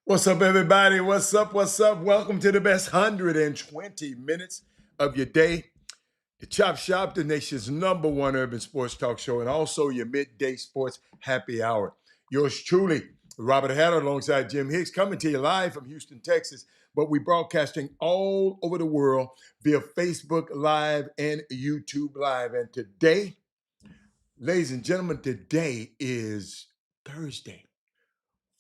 What's up, everybody? What's up? What's up? Welcome to the best 120 minutes of your day. The Chop Shop, the nation's #1 urban sports talk show, and also your midday sports happy hour. Yours truly, Robert Hatter, alongside Jim Hicks, coming to you live from Houston, Texas. But we broadcasting all over the world via Facebook Live and YouTube Live. And today, ladies and gentlemen, today is Thursday.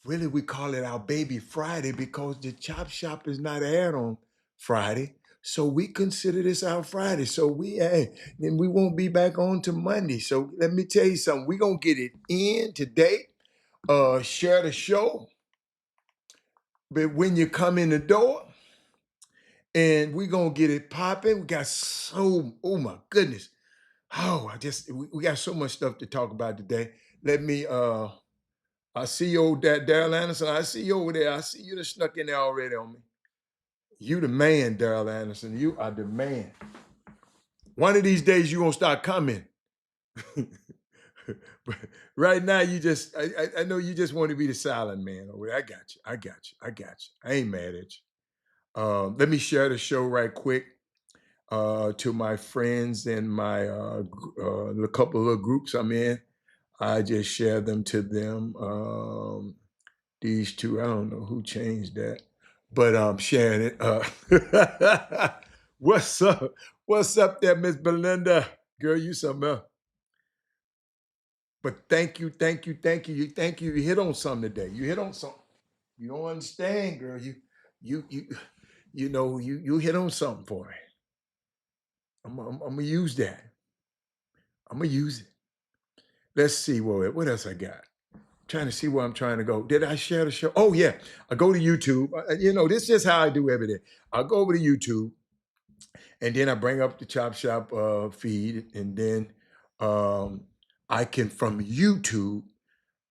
Really, we call it our baby Friday because the Chop Shop is not aired on Friday. So we consider this our Friday. So then we won't be back on to Monday. So let me tell you something. We're gonna get it in today. Share the show. But when you come in the door, and we're gonna get it popping. We got oh my goodness. We got so much stuff to talk about today. Let me I see you, old Daryl Anderson. I see you over there. I see you that snuck in there already on me. You the man, Daryl Anderson. You are the man. One of these days you're gonna start coming. But right now I know you just want to be the silent man over there. I got you. I got you. I ain't mad at you. Let me share the show right quick to my friends and my the couple of groups I'm in. I just share them to them. These two, I don't know who changed that, but I'm sharing it. What's up? What's up there, Miss Belinda? Girl, you something else. But thank you, thank you, thank you, thank you. You hit on something today. You hit on something. You don't understand, girl. You, you, you hit on something for me. I'm gonna use that. I'm gonna use it. Let's see what else I got. Trying to see where I'm trying to go. Did I share the show? Oh yeah, I go to YouTube. This is how I do everything. I go over to YouTube, and then I bring up the Chop Shop feed, and then I can from YouTube,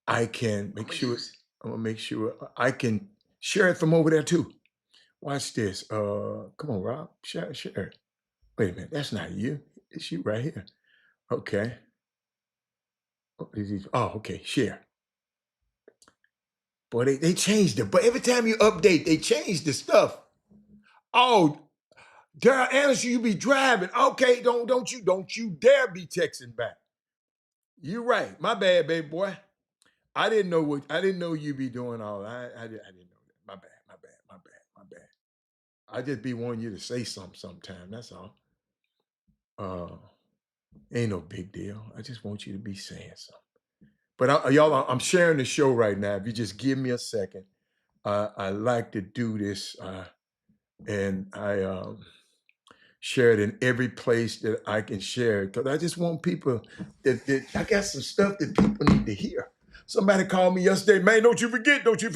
I can make sure I'm gonna make sure I can share it from over there too. Watch this. Come on, Rob, share. Wait a minute, that's not you. It's you right here. Okay. Okay, share. Boy, they changed it. But every time you update, they change the stuff. Oh, Daryl Anderson, you be driving. Okay, don't you dare be texting back. You right. My bad, baby boy. I didn't know you be doing all that. I didn't know that. My bad. I just be wanting you to say something sometime. That's all. Uh ain't no big deal. I just want you to be saying something. But y'all, I'm sharing the show right now. If you just give me a second, I like to do this, and I share it in every place that I can share it because I just want people that I got some stuff that people need to hear. Somebody called me yesterday, man. Don't you forget, don't you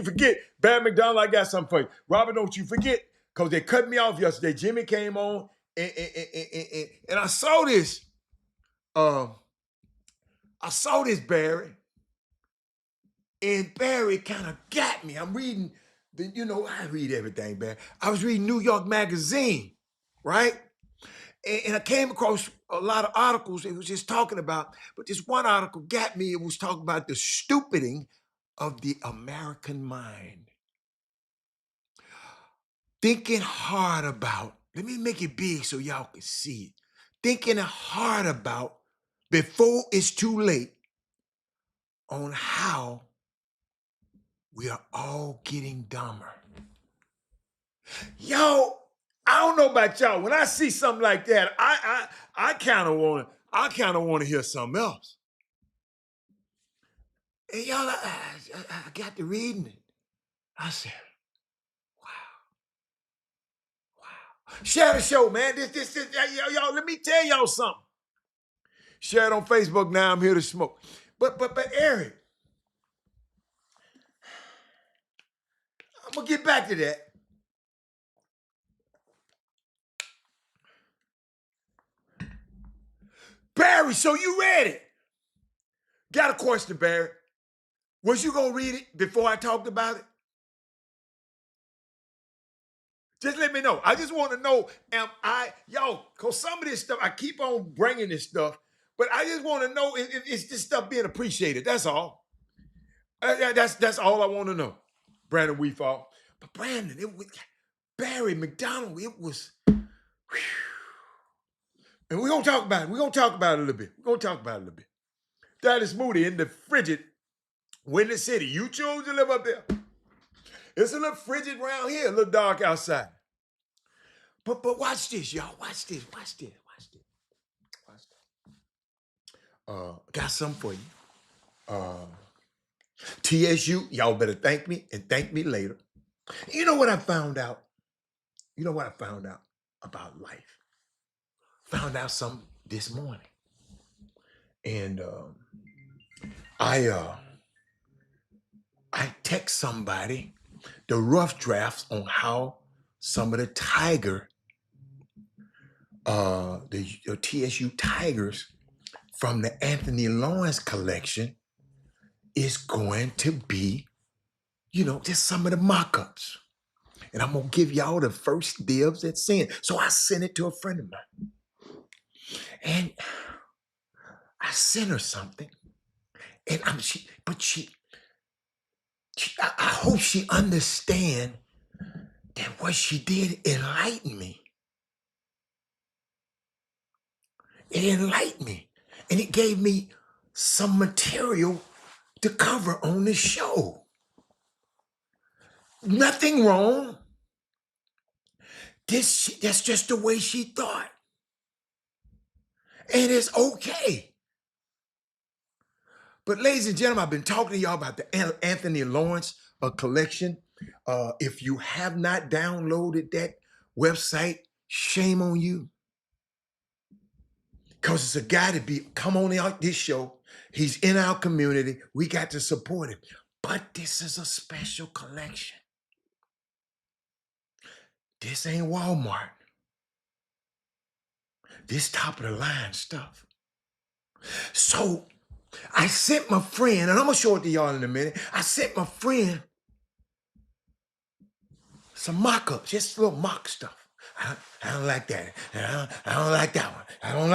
forget. Bad McDonald, I got something for you. Robert, don't you forget, because they cut me off yesterday. Jimmy came on, and I saw this. Uh, I saw this, Barry. And Barry kind of got me. I'm reading I read everything, Barry. I was reading New York Magazine, right? And I came across a lot of articles it was just talking about, but this one article got me. It was talking about the stupiding of the American mind. Thinking hard about, let me make it big so y'all can see it. Thinking hard about before it's too late on how we are all getting dumber. Yo, I don't know about y'all. When I see something like that, I kind of want to hear something else. And y'all, I got to reading it. I said, wow. Share the show, man. This, y'all. Let me tell y'all something. Share it on Facebook now. I'm here to smoke. But Eric, I'm gonna get back to that. Barry, so you read it? Got a question, Barry. Was you gonna read it before I talked about it? Just let me know. I just want to know, because some of this stuff, I keep on bringing this stuff, but I just want to know if this stuff being appreciated. That's all. That's all I want to know. Brandon Weefall. But Brandon, it was Barry McDonald. It was, whew. And we're gonna talk about it. We're gonna talk about it a little bit. We're gonna talk about it a little bit. Dallas Moody in the frigid Windy City. You chose to live up there. It's a little frigid around here, a little dark outside. But watch this, y'all. Watch this. Watch this. Watch this. Watch this. Got something for you. TSU, y'all better thank me and thank me later. You know what I found out? You know what I found out about life? Found out something this morning. And I text somebody the rough drafts on how some of the the TSU Tigers from the Anthony Lawrence collection is going to be, just some of the mock-ups. And I'm going to give y'all the first dibs at seeing it. So I sent it to a friend of mine. And I sent her something. And I hope she understand that what she did enlightened me. It enlightened me. And it gave me some material to cover on the show. Nothing wrong. That's just the way she thought. And it's okay. But ladies and gentlemen, I've been talking to y'all about the Anthony Lawrence collection. If you have not downloaded that website, shame on you. Because it's a guy to come on out this show. He's in our community. We got to support him. But this is a special collection. This ain't Walmart. This top of the line stuff. So I sent my friend, and I'm going to show it to y'all in a minute. I sent my friend some mock-ups, just little mock stuff. I don't like that. I don't like that one. I don't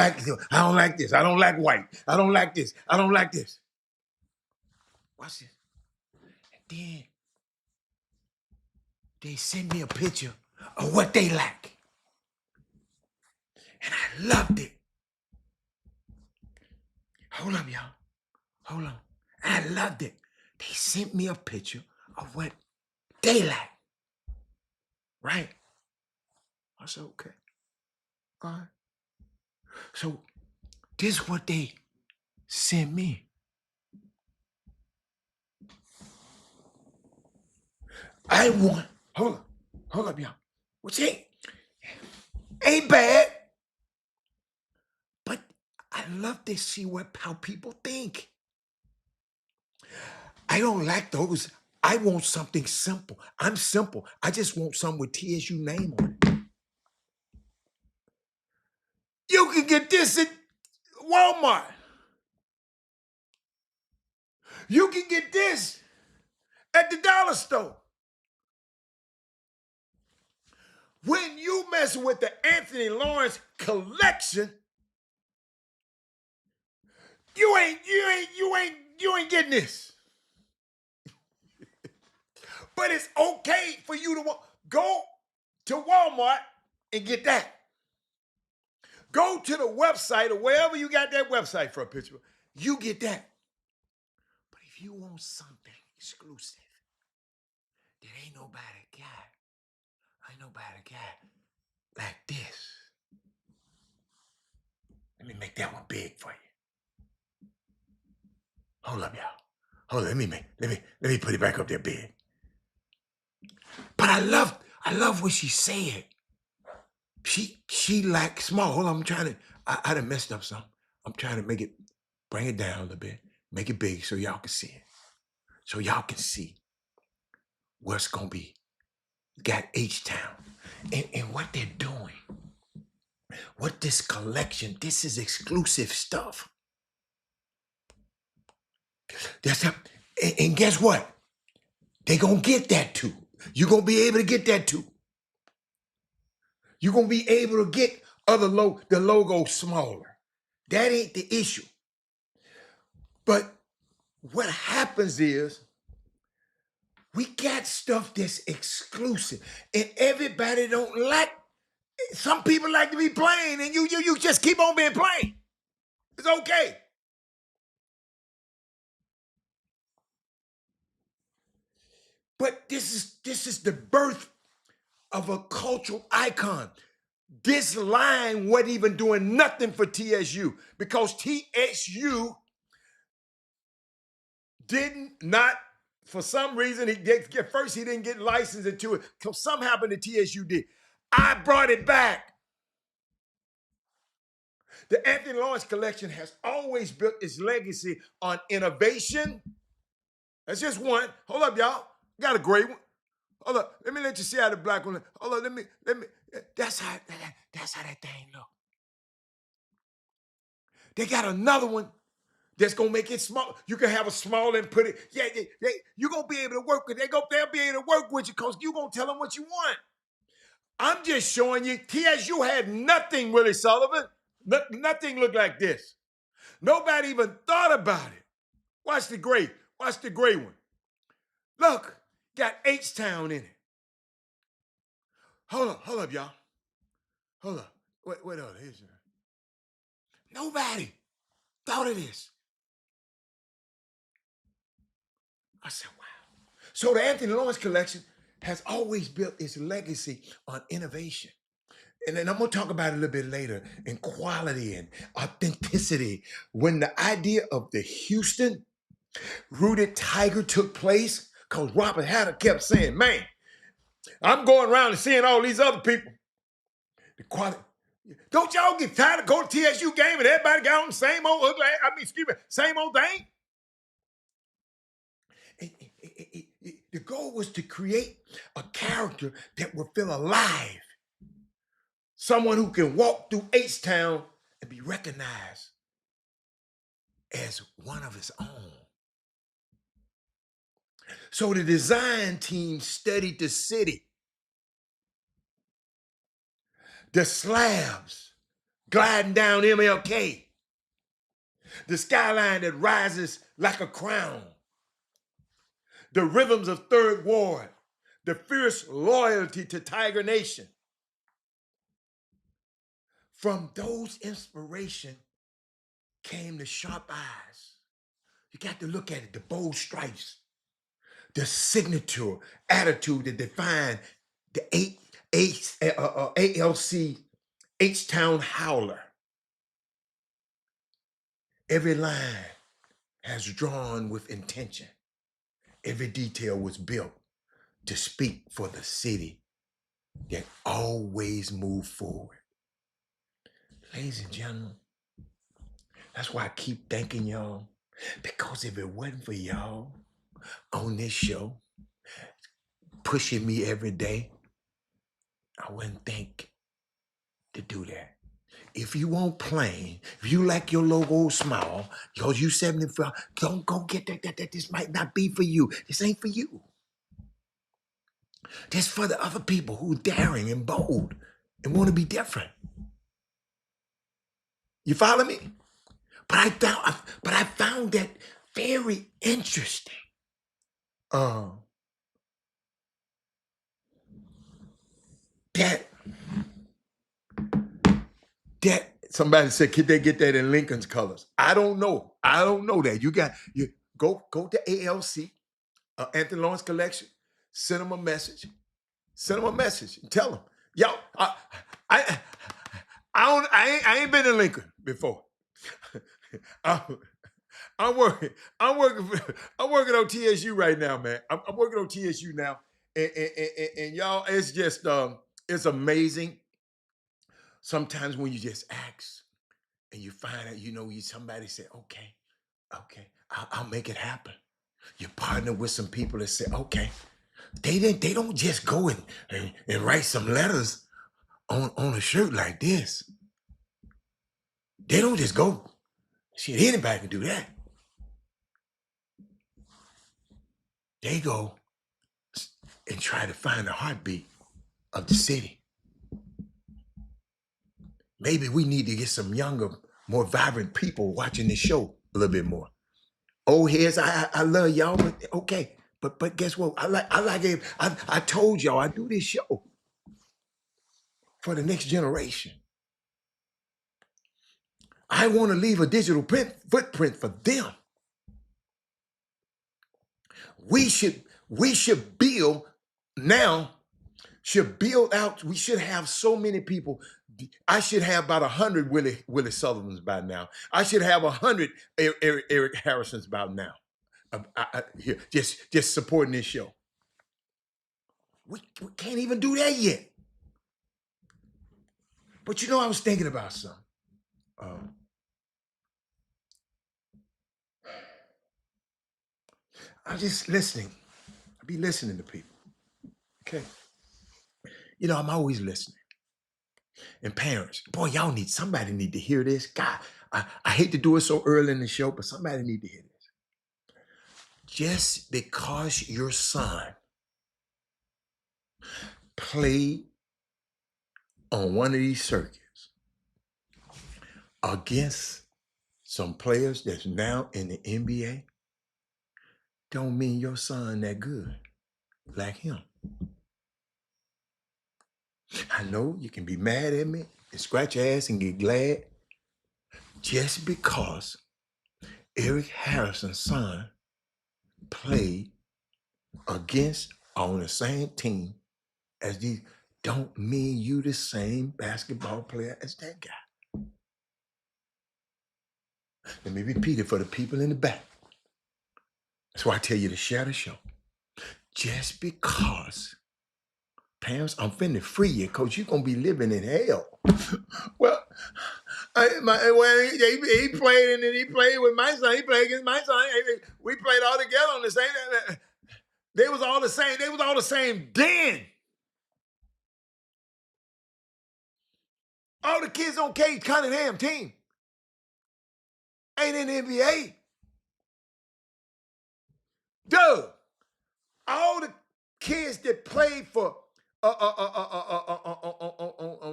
like this. I don't like white. I don't like this. I don't like this. Watch this. And then they send me a picture of what they like. And I loved it. Hold up, y'all. Hold on. I loved it. They sent me a picture of what they like. Right? I said, okay. All right. So this is what they sent me. Hold up, y'all. Which ain't bad. But I love to see how people think. I don't like those. I want something simple. I'm simple. I just want something with TSU name on it. You can get this at Walmart. You can get this at the dollar store. When you messing with the Anthony Lawrence collection, you ain't getting this. But it's okay for you to go to Walmart and get that. Go to the website or wherever you got that website for a picture. You get that. But if you want something exclusive that ain't nobody got like this. Let me make that one big for you. Hold up, y'all. Hold on, let me put it back up there big. But I love what she said. She like small. Hold on, I done messed up something. I'm trying to bring it down a little bit, make it big so y'all can see it. So y'all can see what's gonna be. Got H-Town. And what they're doing. What this collection, this is exclusive stuff. And guess what? They gonna get that too. You're gonna be able to get that too. You're gonna be able to get the logo smaller. That ain't the issue. But what happens is We got stuff that's exclusive, and everybody don't like. Some people like to be plain, and you just keep on being plain. It's okay. But this is the birth of a cultural icon. This line wasn't even doing nothing for TSU because TSU did not, for some reason, first he didn't get licensed into it. So something happened to TSU did. I brought it back. The Anthony Lawrence Collection has always built its legacy on innovation. That's just one. Hold up, y'all. Got a great one. Hold up. Let me let you see how the black one. Hold up. Let me. That's how that thing look. They got another one that's gonna make it small. You can have a small and put it. Yeah, you're gonna be able to work with. They'll be able to work with you because you gonna tell them what you want. I'm just showing you. TSU had nothing, Willie Sullivan. Nothing looked like this. Nobody even thought about it. Watch the gray. Watch the gray one. Look, got H-Town in it. Hold up, y'all. Hold up. Wait on. Here's nobody thought of this. I said, wow. So the Anthony Lawrence Collection has always built its legacy on innovation. And then I'm going to talk about it a little bit later in quality and authenticity. When the idea of the Houston rooted tiger took place, because Robert Hatter kept saying, man, I'm going around and seeing all these other people. The quality. Don't y'all get tired of going to TSU game and everybody got on the same old ugly, same old thing? The goal was to create a character that would feel alive. Someone who can walk through H-Town and be recognized as one of his own. So the design team studied the city, the slabs gliding down MLK, the skyline that rises like a crown, the rhythms of Third Ward, the fierce loyalty to Tiger Nation. From those inspiration came the sharp eyes. You got to look at it, the bold stripes, the signature attitude that defined the ALC H-Town Howler. Every line has drawn with intention. Every detail was built to speak for the city that always moved forward. Ladies and gentlemen, that's why I keep thanking y'all. Because if it wasn't for y'all on this show, pushing me every day, I wouldn't think to do that. If you want plain, if you like your logo small, because you 75, don't go get that. This might not be for you. This ain't for you. This for the other people who are daring and bold and want to be different. You follow me? But I found that very interesting. That somebody said, could they get that in Lincoln's colors? I don't know. I don't know that. You go to ALC, Anthony Lawrence Collection, send them a message. Send them a message and tell them, yo, I ain't been to Lincoln before. I'm working on TSU right now, man. I'm working on TSU now, and y'all, it's just it's amazing. Sometimes when you just ask and you find out, somebody say, okay, I'll make it happen. You partner with some people that say, okay, they don't just go and write some letters on a shirt like this. They don't just go. Shit, anybody can do that. They go and try to find the heartbeat of the city. Maybe we need to get some younger, more vibrant people watching this show a little bit more. Old heads, I love y'all, but okay, But guess what? I like it. I told y'all I do this show for the next generation. I want to leave a digital footprint for them. We should build now. Should build out. We should have so many people. I should have about 100 Willie Sullivans by now. I should have 100 Eric Harrisons by now. Here, just supporting this show. We can't even do that yet. But I was thinking about something. I'm just listening. I be listening to people. Okay. I'm always listening. And parents, boy, somebody need to hear this. God, I hate to do it so early in the show, but somebody need to hear this. Just because your son played on one of these circuits against some players that's now in the NBA, don't mean your son that good like him. I know you can be mad at me and scratch your ass and get glad. Just because Eric Harrison's son played against on the same team as these, don't mean you the same basketball player as that guy. Let me repeat it for the people in the back. That's why I tell you to share the show. Just because, parents, I'm finna free you, because you're going to be living in hell. Well, he played, and then he played with my son. He played against my son. We played all together on the same. They was all the same. They was all the same then. All the kids on Cade Cunningham team ain't in the NBA. Dude, all the kids that played for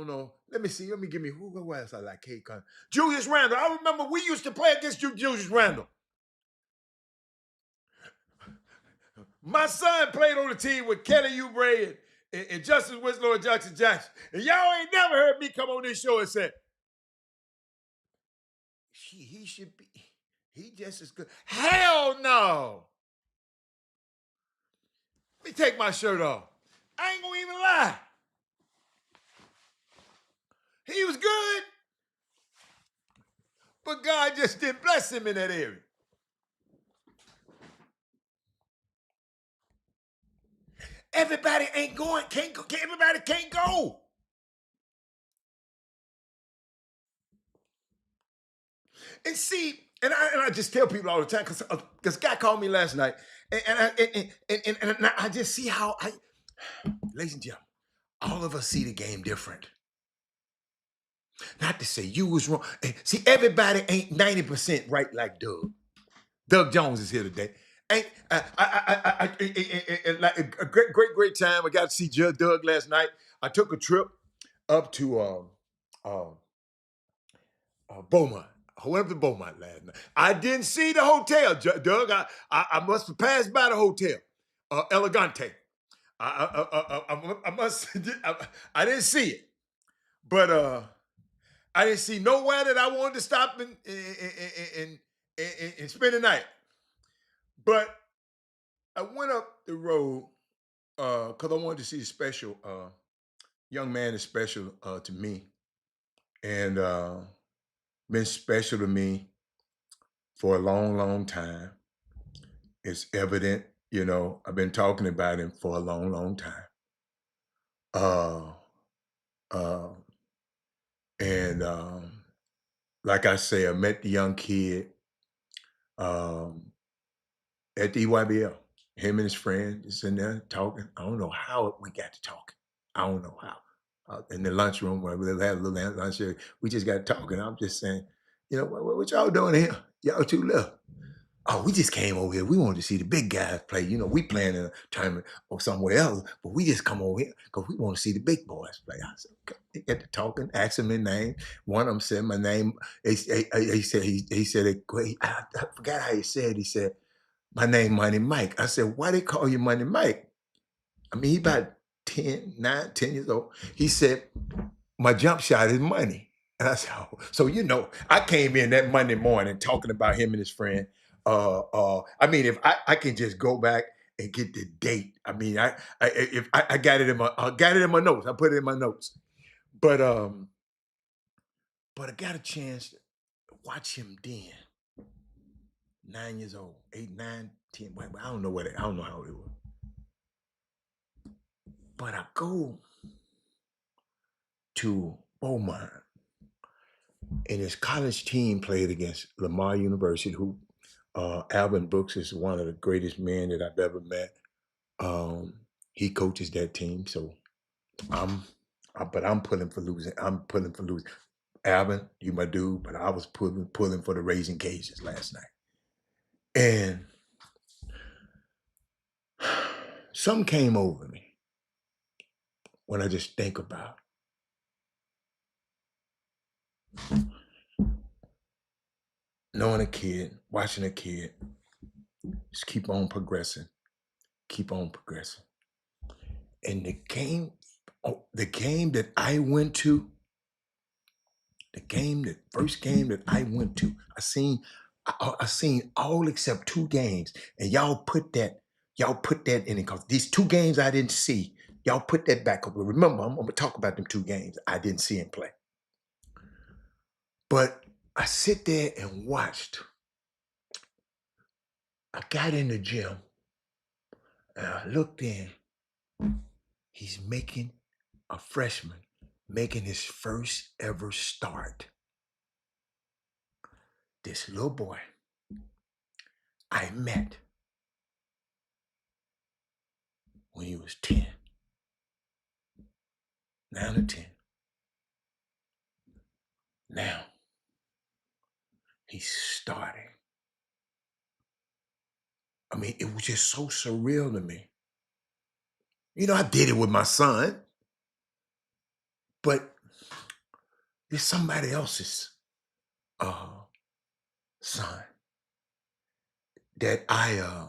no. Let me see. Who was I like? Cade Cunningham. Julius Randle. I remember we used to play against Julius Randle. My son played on the team with Kelly Oubre and Justice Winslow and Jackson Jackson. And y'all ain't never heard me come on this show and say, he should be, he just as good. Hell no. Let me take my shirt off. I ain't gonna even lie. He was good, but God just didn't bless him in that area. Everybody ain't going, can't go, everybody can't go. And see, and I just tell people all the time, because guy called me last night, and I just see how ladies and gentlemen, all of us see the game different. Not to say you was wrong. See, everybody ain't 90% right like Doug. Doug Jones is here today. Like a great time. I got to see Doug last night. I took a trip up to Beaumont. I went up to Beaumont last night. I didn't see the hotel, Doug. I must have passed by the hotel, Elegante. I must. I didn't see it, but I didn't see nowhere that I wanted to stop and spend the night. But I went up the road because I wanted to see a special young man is special to me, and been special to me for a long time. It's evident, I've been talking about him for a long time. And like I say, I met the young kid at the EYBL. Him and his friend just sitting there talking. I don't know how we got to talking. I don't know how. In the lunchroom where we had a little lunch here, we just got talking. I'm just saying, what y'all doing here? Y'all two left. Oh, we just came over here. We wanted to see the big guys play. We playing in a tournament or somewhere else, but we just come over here because we want to see the big boys play. I said, okay. They got to talking, asked him their name. One of them said my name. He said, I forgot how he said. He said, My name Money Mike. I said, why they call you Money Mike? I mean, he about 10 years old. He said, my jump shot is money. And I said, oh. So, I came in that Monday morning talking about him and his friend. I mean, if I can just go back and get the date. I mean, I got it in my notes. I put it in my notes. But I got a chance to watch him then. 9 years old, 8, 9, 10. I don't know I don't know how old it was. But I go to Beaumont, and his college team played against Lamar University, who Alvin Brooks is one of the greatest men that I've ever met. He coaches that team, so I'm pulling for losing. I'm pulling for losing. Alvin, you my dude, but I was pulling for the Raising Cajuns last night. And something came over me when I just think about knowing a kid, watching a kid, just keep on progressing. And the game that I went to, first game that I went to, I seen all except 2 games, and y'all put that in it because these 2 games I didn't see. Y'all put that back up. Remember, I'm gonna talk about them 2 games I didn't see him play. But I sit there and watched. I got in the gym and I looked in. He's a freshman, making his first ever start. This little boy I met when he was 10, 9 or 10. Now he's starting. I mean, it was just so surreal to me. I did it with my son, but it's somebody else's son that I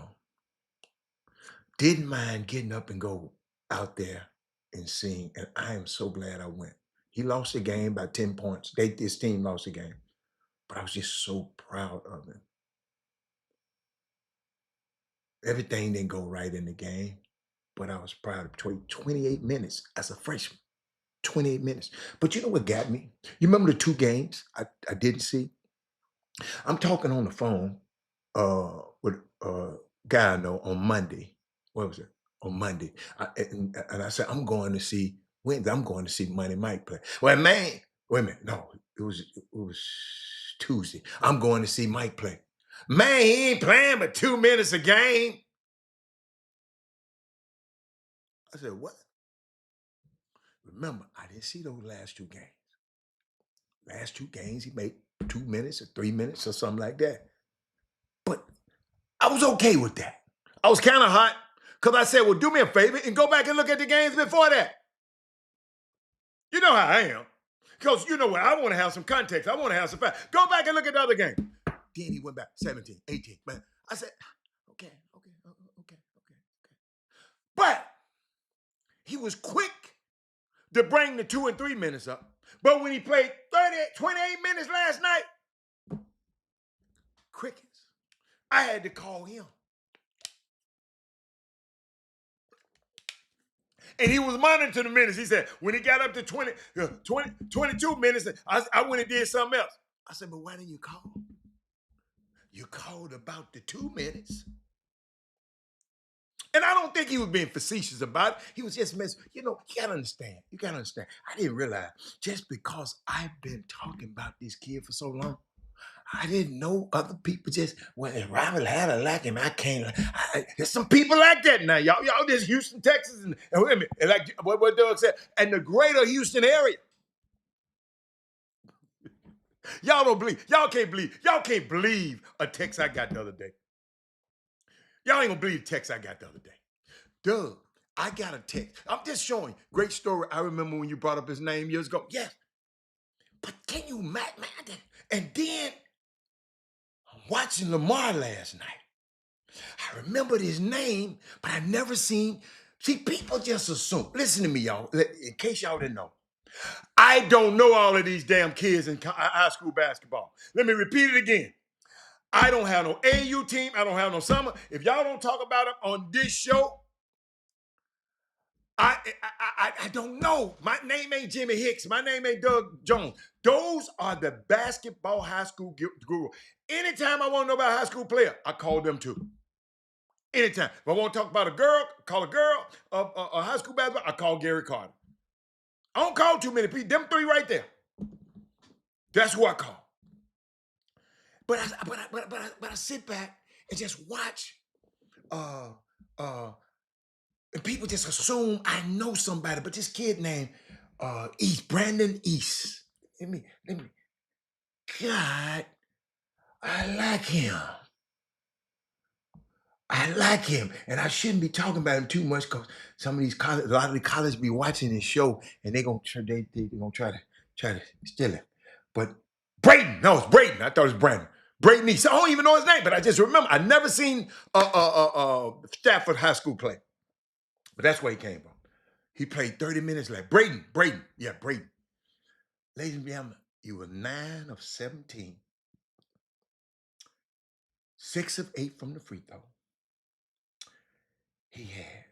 didn't mind getting up and go out there and seeing, and I am so glad I went. He lost the game by 10 points. His team lost the game, but I was just so proud of him. Everything didn't go right in the game, but I was proud of 28 minutes as a freshman. 28 minutes. But you know what got me? You remember the 2 games I didn't see? I'm talking on the phone with a guy I know on Monday. What was it? On Monday. And I said, I'm going to see Wednesday. I'm going to see Money Mike play. Well, man, wait a minute. No, it was Tuesday. I'm going to see Mike play. Man, he ain't playing but 2 minutes a game. I said, what? Remember, I didn't see those last 2 games. Last 2 games, he made 2 minutes or 3 minutes or something like that. But I was okay with that. I was kind of hot because I said, well, do me a favor and go back and look at the games before that. You know how I am. Because you know what? I want to have some context. I want to have some facts. Go back and look at the other game. Then he went back 17, 18. Man, I said, okay. But he was quick to bring the 2 and 3 minutes up. But when he played 28 minutes last night, crickets. I had to call him. And he was monitoring the minutes. He said, when he got up to 22 minutes, I went and did something else. I said, but why didn't you call? You called about the 2 minutes. And I don't think he was being facetious about it. He was just messing. You gotta understand. I didn't realize just because I've been talking about this kid for so long, I didn't know other people just, well, if Robert had a like him, I can't. There's some people like that now. Y'all just Houston, Texas, and like what Doug said, and the greater Houston area. Y'all can't believe a text I got the other day. Y'all ain't gonna believe the text I got the other day. Doug, I got a text. I'm just showing. Great story. I remember when you brought up his name years ago. Yes. But can you imagine? And then watching Lamar last night. I remembered his name, but I never seen. See, people just assume. Listen to me, y'all. In case y'all didn't know, I don't know all of these damn kids in high school basketball. Let me repeat it again. I don't have no AU team. I don't have no summer. If y'all don't talk about them on this show, I don't know. My name ain't Jimmy Hicks. My name ain't Doug Jones. Those are the basketball high school guru. Anytime I want to know about a high school player, I call them too. Anytime. If I want to talk about a girl, call a girl, a high school basketball, I call Gary Carter. I don't call too many people. Them three right there. That's who I call. But I sit back and just watch. Uh, uh, and people just assume I know somebody. But this kid named East, Brandon East. Let me. God, I like him. I like him, and I shouldn't be talking about him too much because some of these college, a lot of the college be watching this show, and they gonna try to steal it. But Braden, no, it's Braden. I thought it was Brandon. Braden East. I don't even know his name, but I just remember I never seen Stafford High School play, but that's where he came from. He played 30 minutes left. Braden, yeah, Braden. Ladies and gentlemen, he was 9 of 17, 6 of 8 from the free throw. He had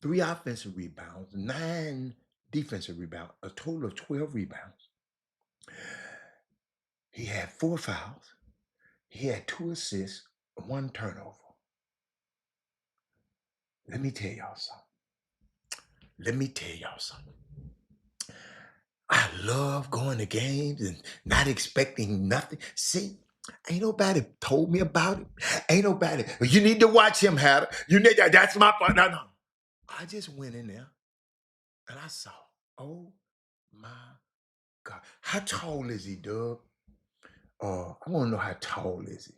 3 offensive rebounds, 9 defensive rebounds, a total of 12 rebounds. He had 4 fouls. He had 2 assists, 1 turnover. Let me tell y'all something. I love going to games and not expecting nothing. See, ain't nobody told me about it. Ain't nobody. You need to watch him, Hatter. You need that's my part. No. I just went in there and I saw, oh my God. How tall is he, Doug? I want to know how tall is he?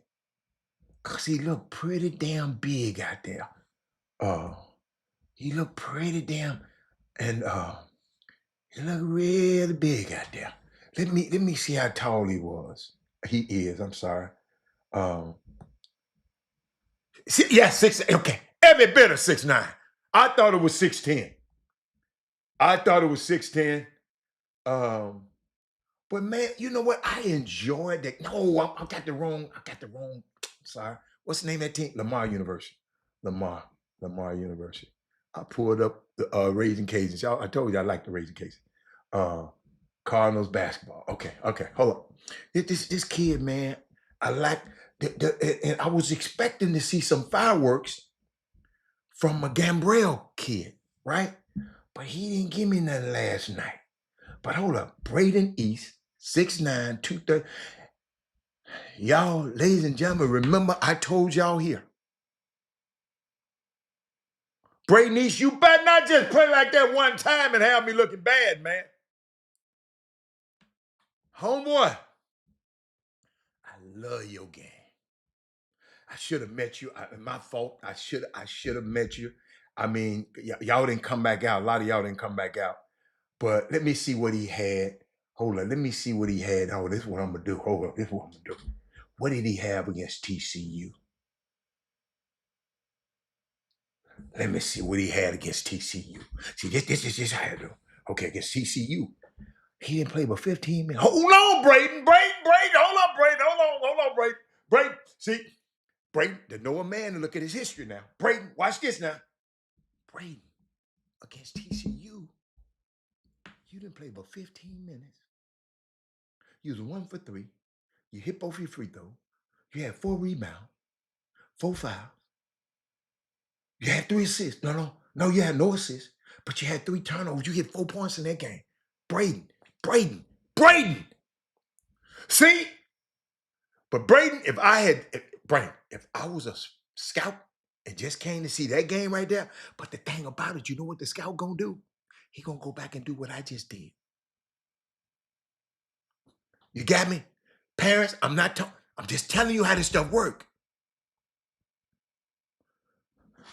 Cause he looked pretty damn big out there. He looked pretty damn, and he looked really big out there. Let me see how tall he was. He is. I'm sorry. Yeah, 6. Okay, every bit of 6'9". I thought it was 6'10". I thought it was 6'10". But man, you know what? I enjoyed that. No, I got the wrong. Sorry. What's the name of that team? Lamar University. Lamar University. I pulled up the Raising Cajuns. Y'all, I told you I like the Raising Cajuns. Cardinals basketball. Okay, hold up. This kid, man, I like. And I was expecting to see some fireworks from a Gambrell kid, right? But he didn't give me nothing last night. But hold up, Braden East, 6'9", 230. Y'all, ladies and gentlemen, remember I told y'all here. Braden East, you better not just play like that one time and have me looking bad, man. Homeboy, I love your game. I should have met you. My fault. I should have met you. I mean, y'all didn't come back out. A lot of y'all didn't come back out. But let me see what he had. Hold on. Let me see what he had. Oh, this is what I'm going to do. Hold up. This is what I'm going to do. What did he have against TCU? Let me see what he had against TCU. See, this is just how I do. Okay, against TCU. He didn't play but 15 minutes. Hold on, Braden. Hold on, Braden. Braden, see, Braden, there's no man to look at his history now. Braden, watch this now. Braden, against TCU, you didn't play but 15 minutes. You was 1 for 3. You hit both your free throws. You had 4 rebounds, 4 fouls. You had 3 assists. No, you had no assists. But you had 3 turnovers. You hit 4 points in that game. Braden. See? But Braden, if I was a scout and just came to see that game right there, but the thing about it, you know what the scout gonna do? He gonna go back and do what I just did. You got me? Parents, I'm just telling you how this stuff work.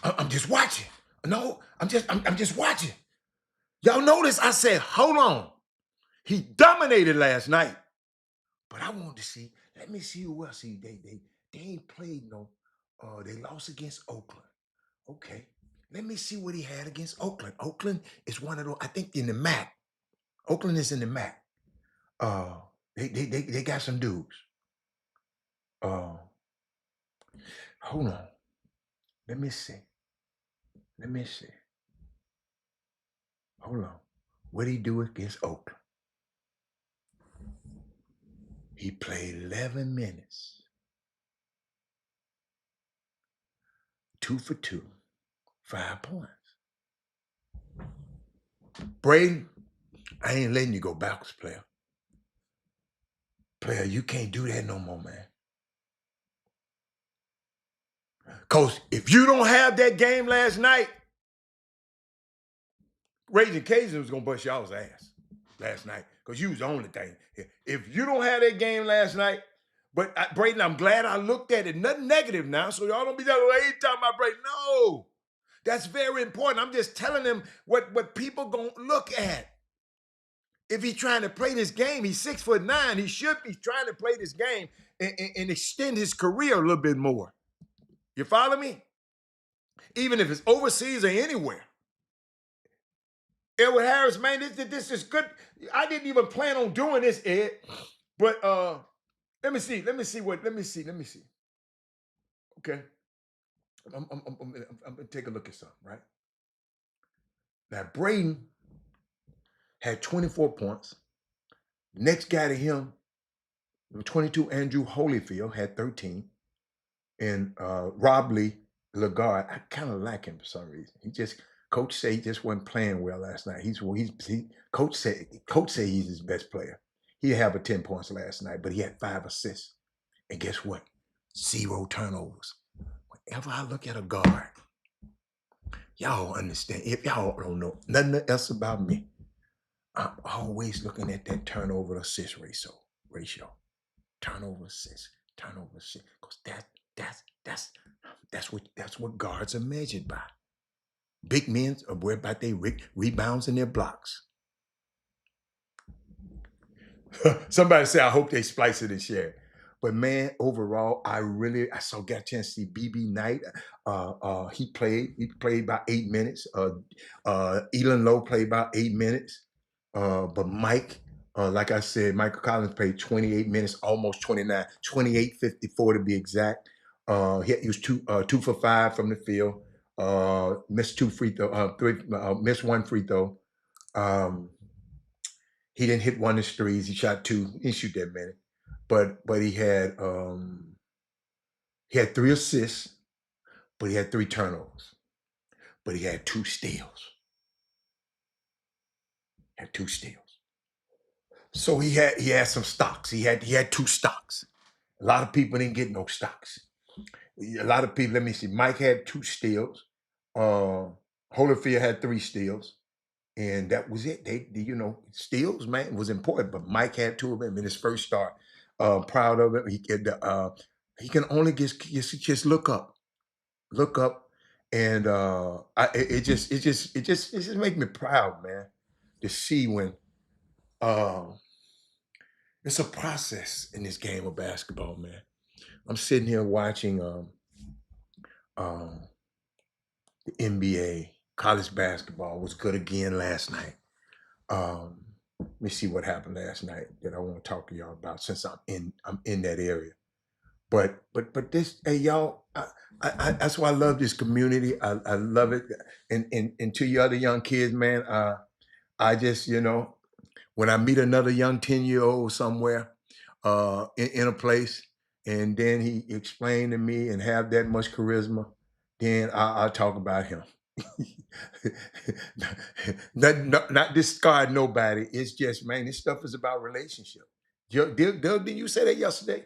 I'm just watching. No, I'm just watching. Y'all notice I said, hold on. He dominated last night. But I wanted to see, let me see who else. See, they ain't played no They lost against Oakland. Okay. Let me see what he had against Oakland. Oakland is one of those, I think in the MAC. Oakland is in the MAC. Uh, they got some dudes. Uh, hold on. Let me see. Let me see. Hold on. What did he do against Oakland? He played 11 minutes. 2 for 2. 5 points. Braden, I ain't letting you go backwards, player. Player, you can't do that no more, man. Because if you don't have that game last night, Raging Cajun was going to bust y'all's ass last night because you was the only thing. If you don't have that game last night, but Braden, I'm glad I looked at it. Nothing negative now, so y'all don't be telling me, hey, talking about Braden. No, that's very important. I'm just telling them what people going to look at. If he's trying to play this game, he's 6'9". He should be trying to play this game and extend his career a little bit more. You follow me? Even if it's overseas or anywhere. Edward Harris, man, this is good. I didn't even plan on doing this, Ed. But let me see. Okay. I'm gonna take a look at something, right? Now, Braden had 24 points. Next guy to him, 22, Andrew Holyfield, had 13. And Rob Lee Lagarde, I kind of like him for some reason. Coach said he just wasn't playing well last night. Coach said he's his best player. He didn't have 10 points last night, but he had 5 assists. And guess what? 0 turnovers. Whenever I look at a guard, y'all understand. If y'all don't know nothing else about me, I'm always looking at that turnover assist ratio. Turnover assist. Because that's what guards are measured by. Big men are worried about their rebounds and their blocks. Somebody say, I hope they splice it and share it. But man, overall, I got a chance to see BB Knight. He played about 8 minutes. Elon Lowe played about 8 minutes. But Mike, like I said, Michael Collins played 28 minutes, almost 29, 28:54 to be exact. He was 2 for 5 from the field. Missed 2 free throw, missed 1 free throw. He didn't hit 1 of his threes. He shot 2. He didn't shoot that many, but he had 3 assists, but he had 3 turnovers, but he had 2 steals. So he had some stocks. He had 2 stocks. A lot of people didn't get no stocks. A lot of people. Let me see. Mike had 2 steals. Holyfield had 3 steals. And that was it. Steals, man, was important. But Mike had 2 of them in his first start. Proud of him. He can only just look up, and it just make me proud, man, to see when it's a process in this game of basketball, man. I'm sitting here watching the NBA, college basketball was good again last night. Let me see what happened last night that I want to talk to y'all about since I'm in that area. But this, hey y'all, I that's why I love this community. I love it. And to you other young kids, man, I just, when I meet another young 10-year-old somewhere in a place, and then he explained to me and have that much charisma, then I'll talk about him. not discard nobody. It's just, man, this stuff is about relationship. Did you say that yesterday?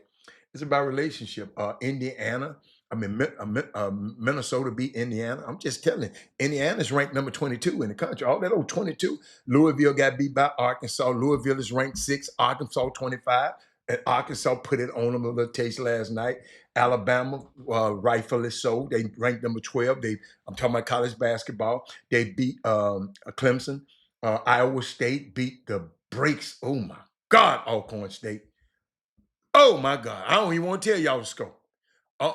It's about relationship. Indiana, Minnesota beat Indiana. I'm just telling you, Indiana's ranked number 22 in the country. All that old 22. Louisville got beat by Arkansas. Louisville is ranked 6, Arkansas 25. And Arkansas put it on them a little taste last night. Alabama, rightfully so. They ranked number 12. I'm talking about college basketball. They beat Clemson. Iowa State beat the brakes. Oh my God, Alcorn State. Oh my God. I don't even want to tell y'all the score. I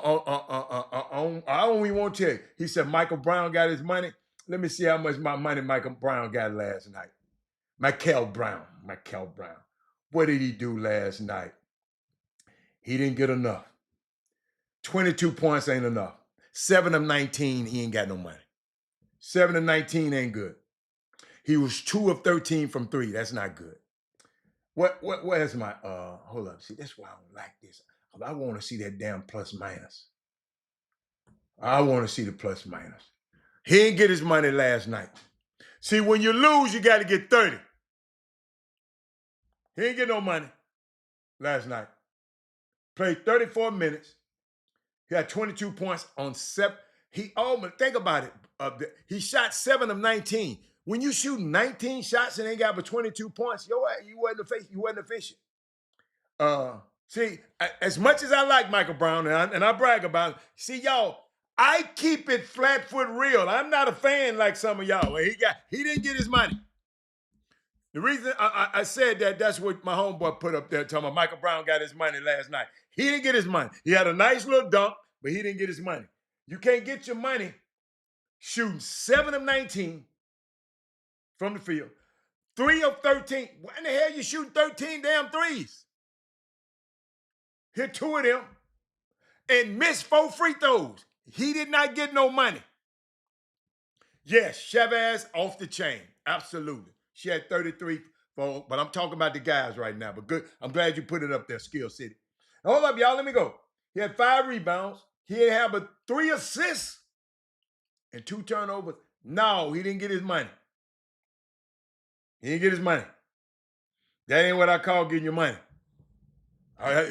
don't even want to tell you. He said Michael Brown got his money. Let me see how much my money Michael Brown got last night. Michael Brown. What did he do last night? He didn't get enough. 22 points ain't enough. 7 of 19, he ain't got no money. 7 of 19 ain't good. He was 2 of 13 from 3. That's not good. Where's my hold up. See, that's why I don't like this. I want to see that damn plus minus. I want to see the plus minus. He didn't get his money last night. See, when you lose, you got to get 30. He didn't get no money last night. Played 34 minutes. He had 22 points on 7. Think about it. He shot 7 of 19. When you shoot 19 shots and ain't got but 22 points, you wasn't efficient. See, as much as I like Michael Brown and I brag about it, see, y'all, I keep it flat foot real. I'm not a fan like some of y'all. He didn't get his money. The reason I said that's what my homeboy put up there talking about Michael Brown got his money last night. He didn't get his money. He had a nice little dunk, but he didn't get his money. You can't get your money shooting 7 of 19 from the field, 3 of 13. Why in the hell you shooting 13 damn threes? Hit 2 of them and missed 4 free throws. He did not get no money. Yes, Chavez off the chain. Absolutely. She had 33, but I'm talking about the guys right now. But good. I'm glad you put it up there, Skill City. Hold up, y'all. Let me go. He had 5 rebounds. He didn't have but 3 assists and 2 turnovers. No, he didn't get his money. He didn't get his money. That ain't what I call getting your money.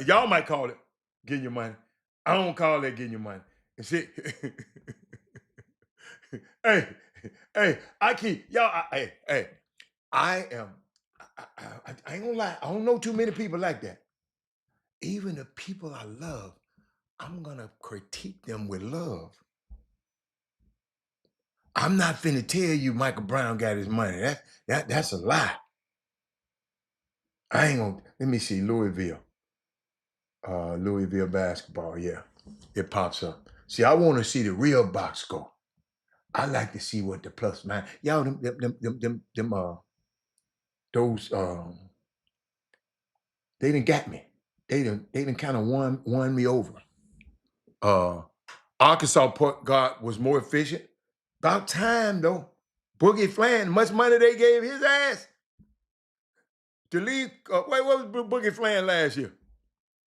Y'all might call it getting your money. I don't call that getting your money. And see, hey, I keep y'all. I ain't gonna lie. I don't know too many people like that. Even the people I love, I'm gonna critique them with love. I'm not finna tell you Michael Brown got his money. That's a lie. I ain't gonna. Let me see Louisville basketball. Yeah, it pops up. See, I want to see the real box score. I like to see what the plus minus. Y'all, those they done got me. They done kind of won me over. Arkansas point guard was more efficient. About time though. Boogie Flan, much money they gave his ass to leave. What was Boogie Flan last year?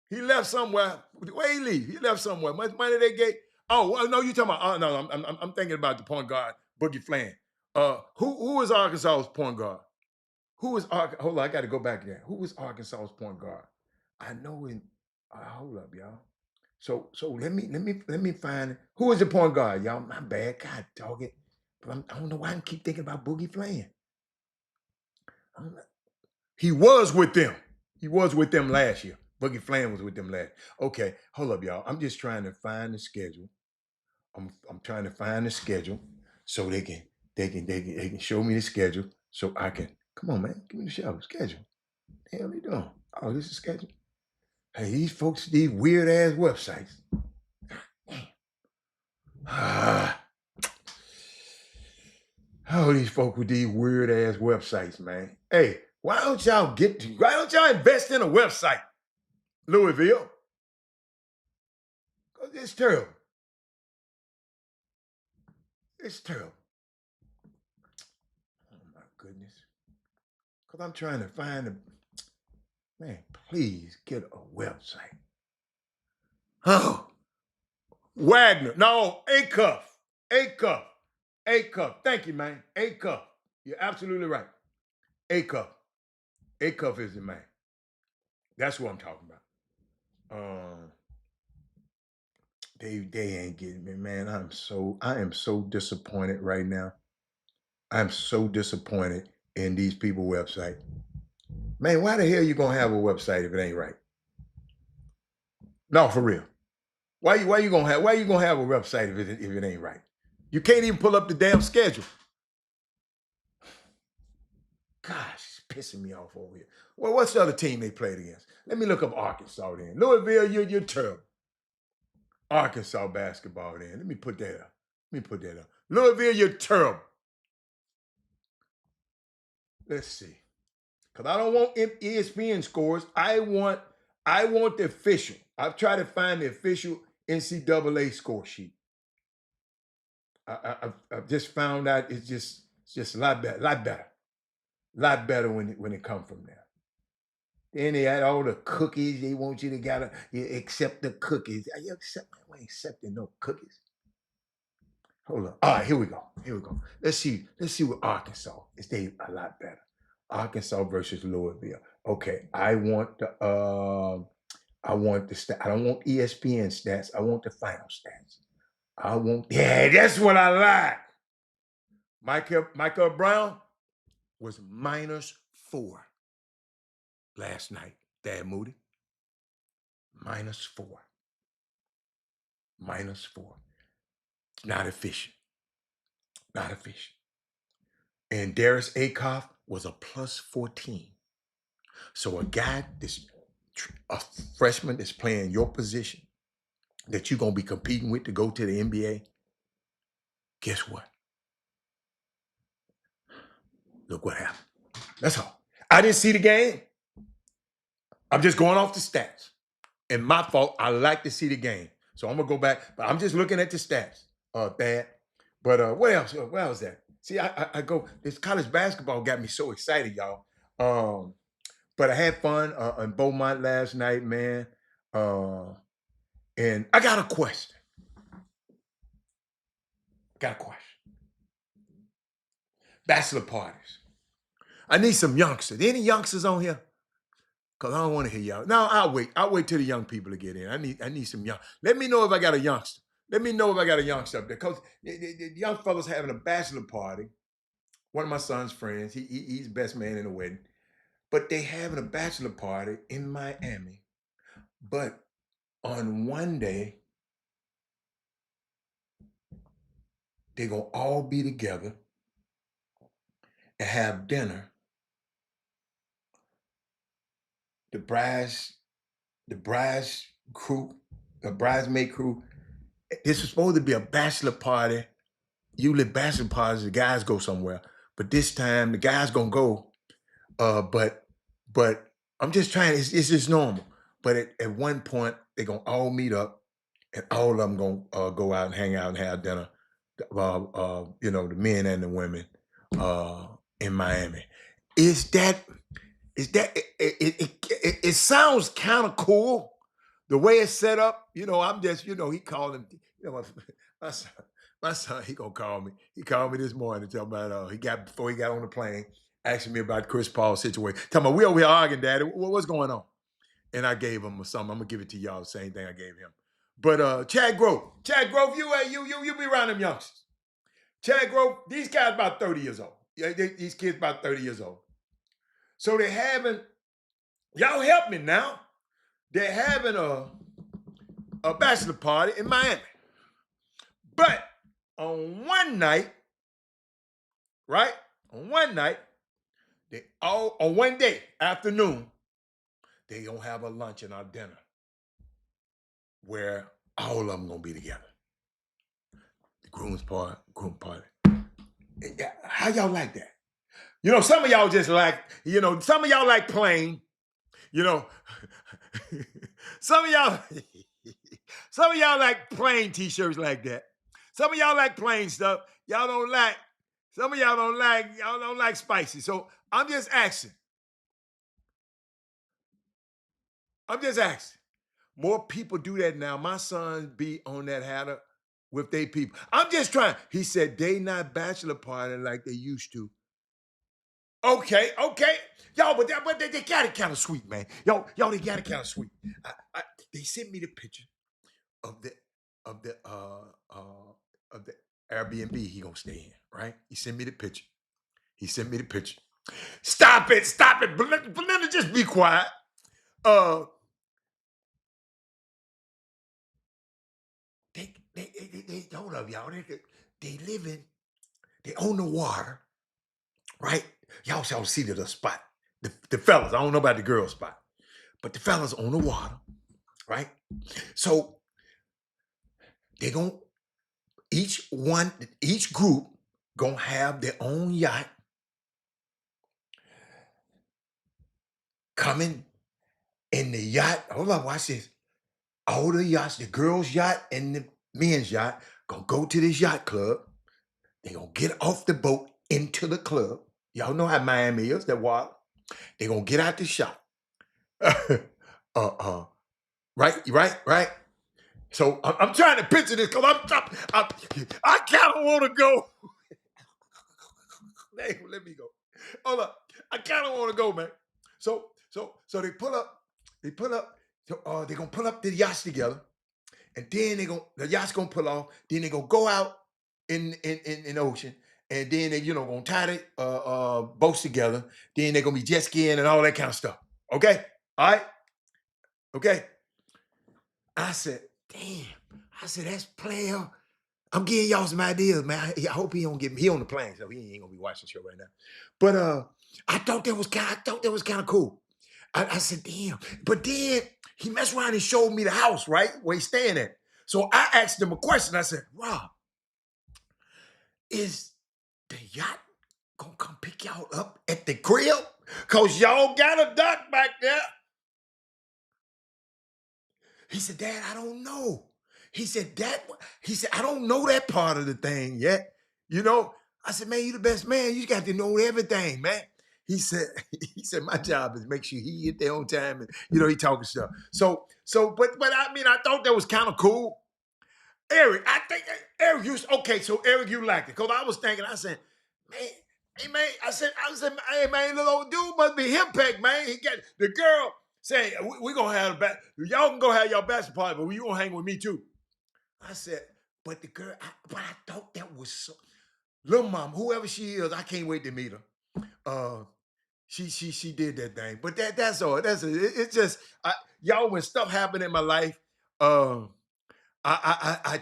He left somewhere. Where he leave? He left somewhere. Much money they gave. Oh, well, no, you talking about? Oh no, I'm thinking about the point guard Boogie Flan. Who was Arkansas's point guard? Hold on, I got to go back there. Who was Arkansas's point guard? I know in. Hold up, y'all. So let me find who was the point guard, y'all. My bad, God dog it. But I don't know why I keep thinking about Boogie Flan. He was with them. He was with them last year. Boogie Flan was with them last. Okay, hold up, y'all. I'm just trying to find the schedule. I'm trying to find the schedule so they can show me the schedule so I can. Come on, man. Give me the schedule. The hell they doing? Oh, this is schedule. Hey, these folks, these weird ass websites. Oh, these folks with these weird ass websites, man. Hey, why don't y'all invest in a website, Louisville? Because it's terrible. It's terrible. Oh my goodness. Because I'm trying to find a man, please get a website. Oh, Wagner. No, A-Cuff. A-Cuff. A-Cuff. Thank you, man. A-Cuff. You're absolutely right. A-Cuff. A-Cuff is the man. That's what I'm talking about. They ain't getting me, man. I am so disappointed right now. I'm so disappointed in these people website. Man, why the hell you gonna have a website if it ain't right? No, for real. Why you gonna have a website if it ain't right? You can't even pull up the damn schedule. Gosh, it's pissing me off over here. Well, what's the other team they played against? Let me look up Arkansas then. Louisville, you're terrible. Arkansas basketball then. Let me put that up. Louisville, you're terrible. Let's see. Because I don't want ESPN scores. I want the official. I've tried to find the official NCAA score sheet. I've just found out it's just a lot better when it comes from there. Then they had all the cookies. They want you to accept the cookies. Are you accepting no cookies? Hold on. All right, here we go. Let's see what Arkansas is. They a lot better. Arkansas versus Louisville. Okay, I want the I don't want ESPN stats. I want the final stats. Yeah, that's what I like. Michael Brown was -4 last night. Dad Moody. -4. -4. Not efficient. And Darius Akoff was a +14. So a freshman that's playing your position that you're going to be competing with to go to the NBA, guess what? Look what happened. That's all. I didn't see the game. I'm just going off the stats. And my fault, I like to see the game. So I'm going to go back, but I'm just looking at the stats, Thad. But what else? What else that? See, I go, this college basketball got me so excited, y'all. But I had fun in Beaumont last night, man. And I got a question. Bachelor parties. I need some youngsters. Any youngsters on here? Because I don't want to hear y'all. No, I'll wait. I'll wait till the young people to get in. I need some young. Let me know if I got a youngster. Let me know if I got a youngster up there. Because the young fellas having a bachelor party. One of my son's friends, he's best man in the wedding. But they having a bachelor party in Miami. But on one day, they're going to all be together and have dinner. The bridesmaid crew. This is supposed to be a bachelor party. Usually bachelor parties, the guys go somewhere. But this time, the guys going to go. But I'm just trying, it's just normal. But at one point, they're going to all meet up and all of them going to go out and hang out and have dinner. The men and the women in Miami. It sounds kind of cool the way it's set up. I'm just, he called him, my son, he gonna call me. He called me this morning to tell me about before he got on the plane, asking me about Chris Paul's situation. Tell me, we over here arguing, Daddy. What's going on? And I gave him something. I'm gonna give it to y'all. Same thing I gave him. But Chad Grove, you be around them youngsters. Chad Grove, these guys about 30 years old. Yeah, these kids about 30 years old. So they're having, y'all help me now. They're having a bachelor party in Miami. But on one night, right? On one day, afternoon, they gonna have a lunch and a dinner where all of them gonna be together. The groom party. How y'all like that? Some of y'all just like, some of y'all like plain, some of y'all like plain t-shirts like that. Some of y'all like plain stuff. Y'all don't like spicy. So I'm just asking. More people do that now. My sons be on that hatter with their people. I'm just trying. He said they not bachelor party like they used to. Okay. Y'all, but they got it kind of sweet, man. Y'all, they got it kind of sweet. They sent me the picture of the Airbnb he gonna stay in, right? He sent me the picture. Stop it. Belinda, just be quiet. They hold up, y'all. They own the water, right? Y'all shall see the spot. The fellas, I don't know about the girl spot, but the fellas own the water, right? So They gonna each group gonna have their own yacht coming in the yacht. Hold on, watch this. All the yachts, the girls' yacht and the men's yacht, gonna go to this yacht club. They gonna get off the boat into the club. Y'all know how Miami is, that water. They gonna get out the shop. Right. So I'm trying to picture this because I kind of want to go. Hey, let me go. Hold up. I kind of want to go, man. So they pull up. They pull up. So, they're gonna pull up the yachts together, and then the yachts gonna pull off. Then they gonna go out in the ocean, and then they gonna tie the boats together. Then they're gonna be jet skiing and all that kind of stuff. Okay, all right, okay. I said, damn. I said, that's player. I'm giving y'all some ideas, man. I hope he don't get me. He on the plane, so he ain't gonna be watching the show right now. But I thought that was kind of cool. I said, damn. But then he messed around and showed me the house, right? Where he's staying at. So I asked him a question. I said, Rob, is the yacht gonna come pick y'all up at the crib? Cause y'all got a dock back there. He said, Dad, I don't know. He said, I don't know that part of the thing yet. You know, I said, man, you the best man. You got to know everything, man. He said, my job is make sure he get there on time, and he talking stuff. But I mean, I thought that was kind of cool. Eric, I think Eric, okay. So Eric, you liked it because I was thinking. I said, man, hey man, I said, hey man, little old dude must be henpecked, man. He got the girl saying, we gonna have y'all can go have your bachelor party, but you gonna hang with me too. I said, but the girl, but I thought that was so. Little mom, whoever she is, I can't wait to meet her. She did that thing, but that's all. It's just y'all when stuff happened in my life. I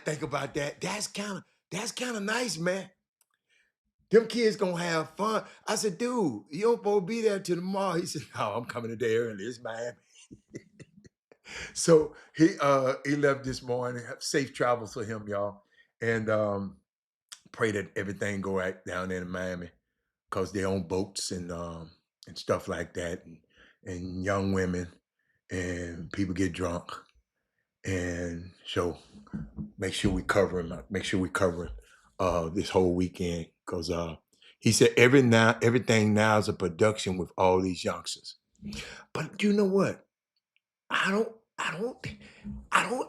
think about that. That's kind of nice, man. Them kids gonna have fun. I said, dude, you don't supposed to be there till tomorrow. He said, no, I'm coming today early. It's Miami. So he left this morning. Safe travels for him, y'all. And pray that everything go right down there in Miami. Because they own boats and stuff like that. And young women and people get drunk. And so make sure we cover him. Make sure we cover him this whole weekend because he said everything now is a production with all these youngsters. But you know what? I don't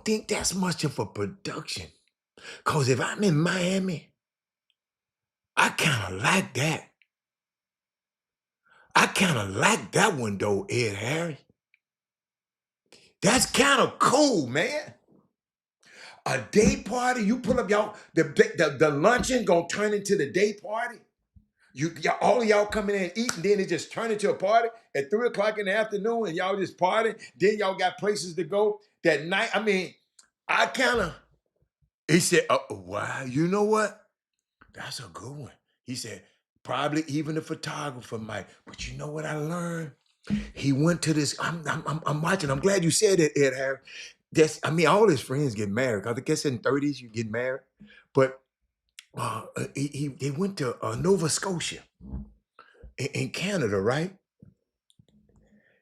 think that's much of a production. Cause if I'm in Miami, I kind of like that. I kind of like that one though, Ed Harry. That's kind of cool, man. A day party, you pull up y'all, the luncheon gonna turn into the day party. All of y'all come in and eat, and then it just turn into a party at 3:00 in the afternoon, and y'all just party. Then y'all got places to go that night. I mean, I kind of. He said, "Wow, you know what? That's a good one." He said, "Probably even the photographer might." But you know what I learned? He went to this. I'm watching. I'm glad you said that, Ed Harris. I mean, all his friends get married. I guess in 30s you get married, but they went to Nova Scotia in Canada, right?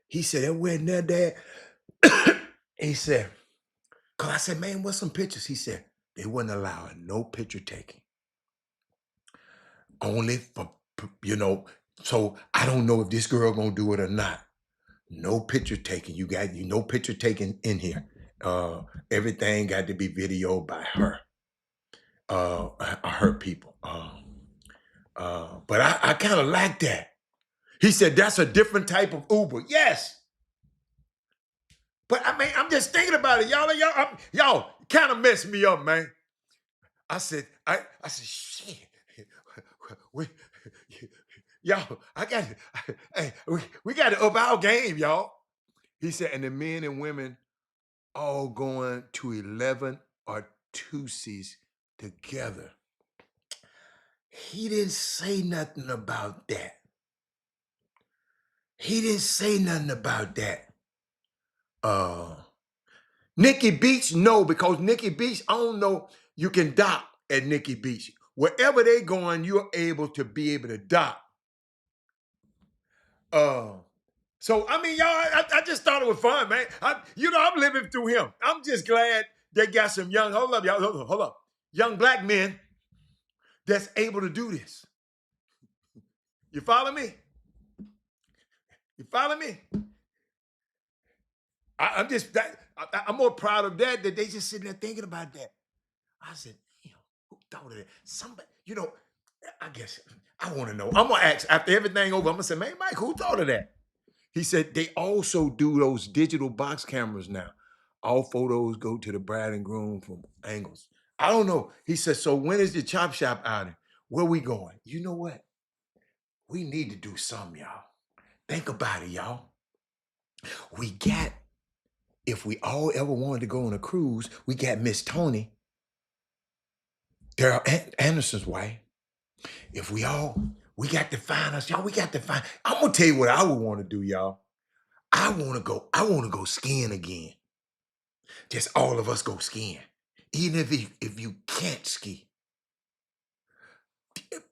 He said that wedding there, Dad. He said, cause I said, man, what's some pictures? He said they wouldn't allow no picture taking, only for So I don't know if this girl gonna do it or not. No picture taking. You got no picture taking in here. Everything got to be videoed by her. Her people. But I kind of like that. He said that's a different type of Uber. Yes. But I mean, I'm just thinking about it. Y'all kind of messed me up, man. I said, shit. Y'all, we got to up our game, y'all. He said, and the men and women all going to 11 or 2Cs together. He didn't say nothing about that. He didn't say nothing about that. Nikki Beach, no, because Nikki Beach, I don't know, you can dock at Nikki Beach. Wherever they going, you're able to be able to dock. Uh, so I mean, y'all, I just thought it was fun, man. I'm living through him. I'm just glad they got some young, hold up, y'all, hold up, young black men that's able to do this. You follow me? You follow me? I'm just that I'm more proud of that they just sitting there thinking about that. I said, damn, who thought of that? Somebody, I guess I want to know. I'm gonna ask after everything over. I'm gonna say, man, Mike, who thought of that? He said they also do those digital box cameras now. All photos go to the bride and groom from angles. I don't know. He said, so when is the Chop Shop outing? Where we going? You know what? We need to do something, y'all. Think about it, y'all. We got, if we all ever wanted to go on a cruise, we got Miss Tony, Daryl Anderson's wife. If we got to find us, y'all. We got to find. I'm gonna tell you what I would want to do, y'all. I want to go skiing again. Just all of us go skiing. Even if you can't ski.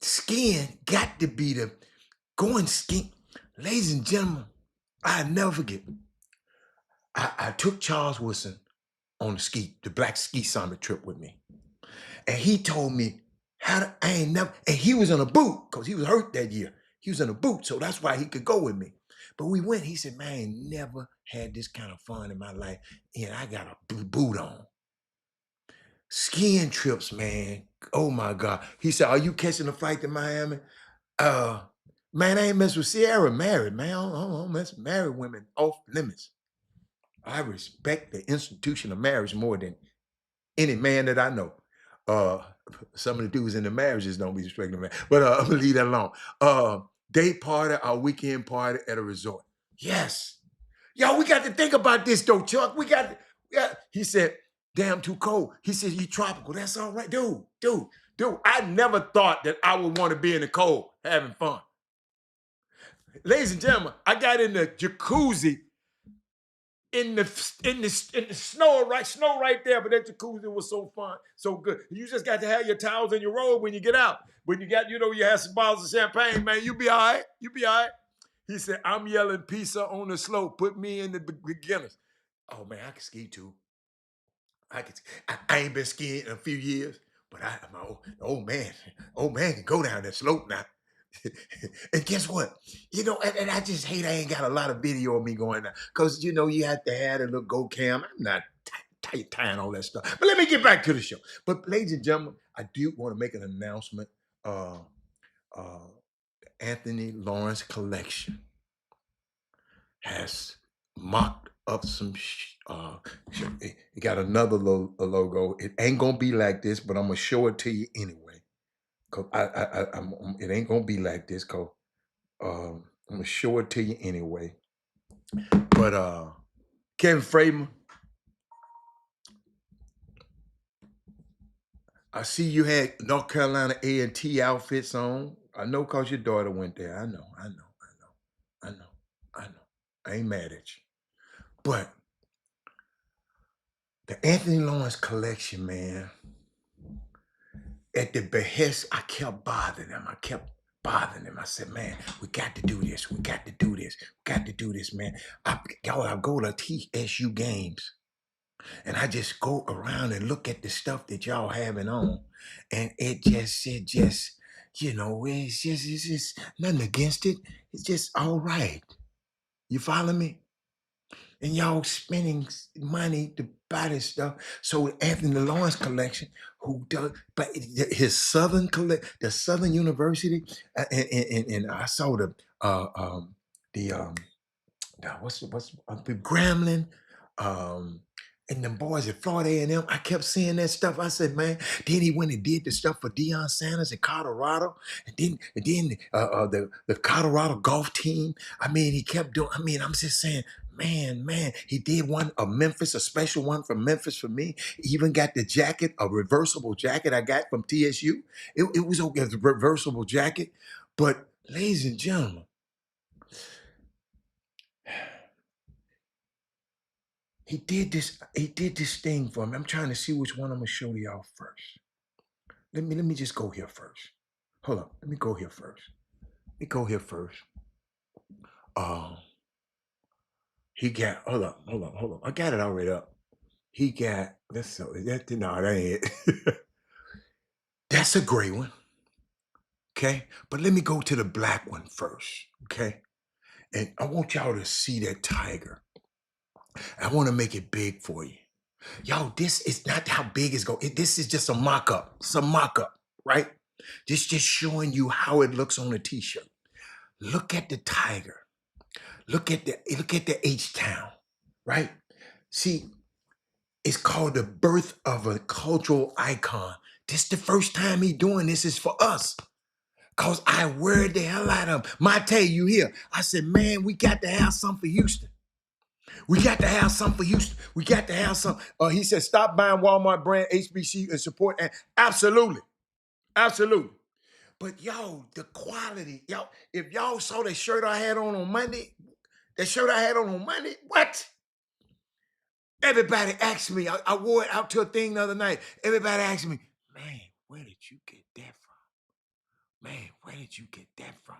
Skiing got to be the going skiing. Ladies and gentlemen, I'll never forget. I took Charles Wilson on the Black Ski Summit trip with me. And he told me I ain't never, and he was in a boot because he was hurt that year. He was in a boot, so that's why he could go with me. But we went, he said, man, I ain't never had this kind of fun in my life. And I got a boot on. Skiing trips, man. Oh my God. He said, are you catching a flight to Miami? Man, I ain't mess with Sierra married, man. I don't mess with married women off limits. I respect the institution of marriage more than any man that I know. Some of the dudes in the marriages don't be respecting man, but I'm gonna leave that alone. Day party or weekend party at a resort. Yes. Yo, we got to think about this though, Chuck. Yeah. He said, damn, too cold. He said, you tropical. That's all right. Dude. I never thought that I would want to be in the cold having fun. Ladies and gentlemen, I got in the jacuzzi in the snow right there, but that jacuzzi was so fun, so good. You just got to have your towels and your robe when you get out. When you got, you have some bottles of champagne, man, you be all right. You be all right. He said, I'm yelling pizza on the slope. Put me in the beginners. Oh man, I can ski too. I ain't been skiing in a few years, but I'm old man can go down that slope now. And guess what? And I just hate I ain't got a lot of video of me going down. Because, you have to have a little go cam. I'm not tying all that stuff. But let me get back to the show. But ladies and gentlemen, I do want to make an announcement. Anthony Lawrence Collection has mocked up some. It got another logo. It ain't gonna be like this, but I'm gonna show it to you anyway. Cause it ain't gonna be like this. Cause I'm gonna show it to you anyway. But Kevin Framer, I see you had North Carolina A&T outfits on. I know cause your daughter went there. I know. I ain't mad at you. But the Anthony Lawrence Collection, man, at the behest, I kept bothering them. I said, man, we got to do this. We got to do this, man. I go to TSU games and I just go around and look at the stuff that y'all having on. And it's just, it's just nothing against it. It's just all right. You follow me? And y'all spending money to buy this stuff. So Anthony Lawrence Collection, who does, but his the Southern University, and I saw the Gremlin, and them boys at Florida A&M. I kept seeing that stuff. I said, man. Then he went and did the stuff for Deion Sanders in Colorado, and then the Colorado golf team. I mean, he kept doing. I mean, I'm just saying. Man, he did a special one from Memphis for me. He even got the jacket, a reversible jacket I got from TSU. It was okay, a reversible jacket. But ladies and gentlemen, He did this thing for me. I'm trying to see which one I'm gonna show y'all first. Let me just go here first. Hold up. Let me go here first. Let me go here first. Um, he got hold up. I got it already up. He got that's so that no, that ain't it. That's a gray one. Okay. But let me go to the black one first. Okay. And I want y'all to see that tiger. I want to make it big for you. Yo, this is not how big it's going. This is just a mock-up. It's a mock-up, right? Just showing you how it looks on a t-shirt. Look at the tiger. Look at the H-Town, right? See, it's called the birth of a cultural icon. This the first time he doing this is for us. Cause I worried the hell out of him. Mate, you here? I said, man, we got to have something for Houston. We got to have something for Houston. We got to have some. He said, stop buying Walmart brand HBC and support. And absolutely. Absolutely. But yo, the quality, yo, if y'all saw that shirt I had on Monday, what? Everybody asked me, I wore it out to a thing the other night. Everybody asked me, man, where did you get that from? Man, where did you get that from?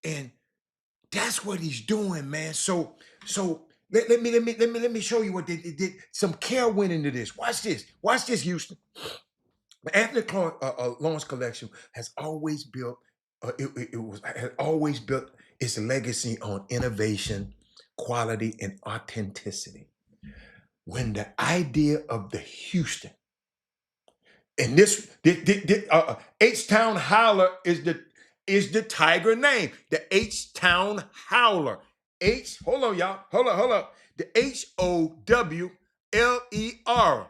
And that's what he's doing, man. So let me show you what they did. Some care went into this. Watch this, Houston. The Anthony Lawrence collection has always built. Has always built its legacy on innovation, quality, and authenticity. When the idea of the Houston and this H-Town Howler is the tiger name. The H-Town Howler. Hold on, y'all. Hold on. The HOWLER.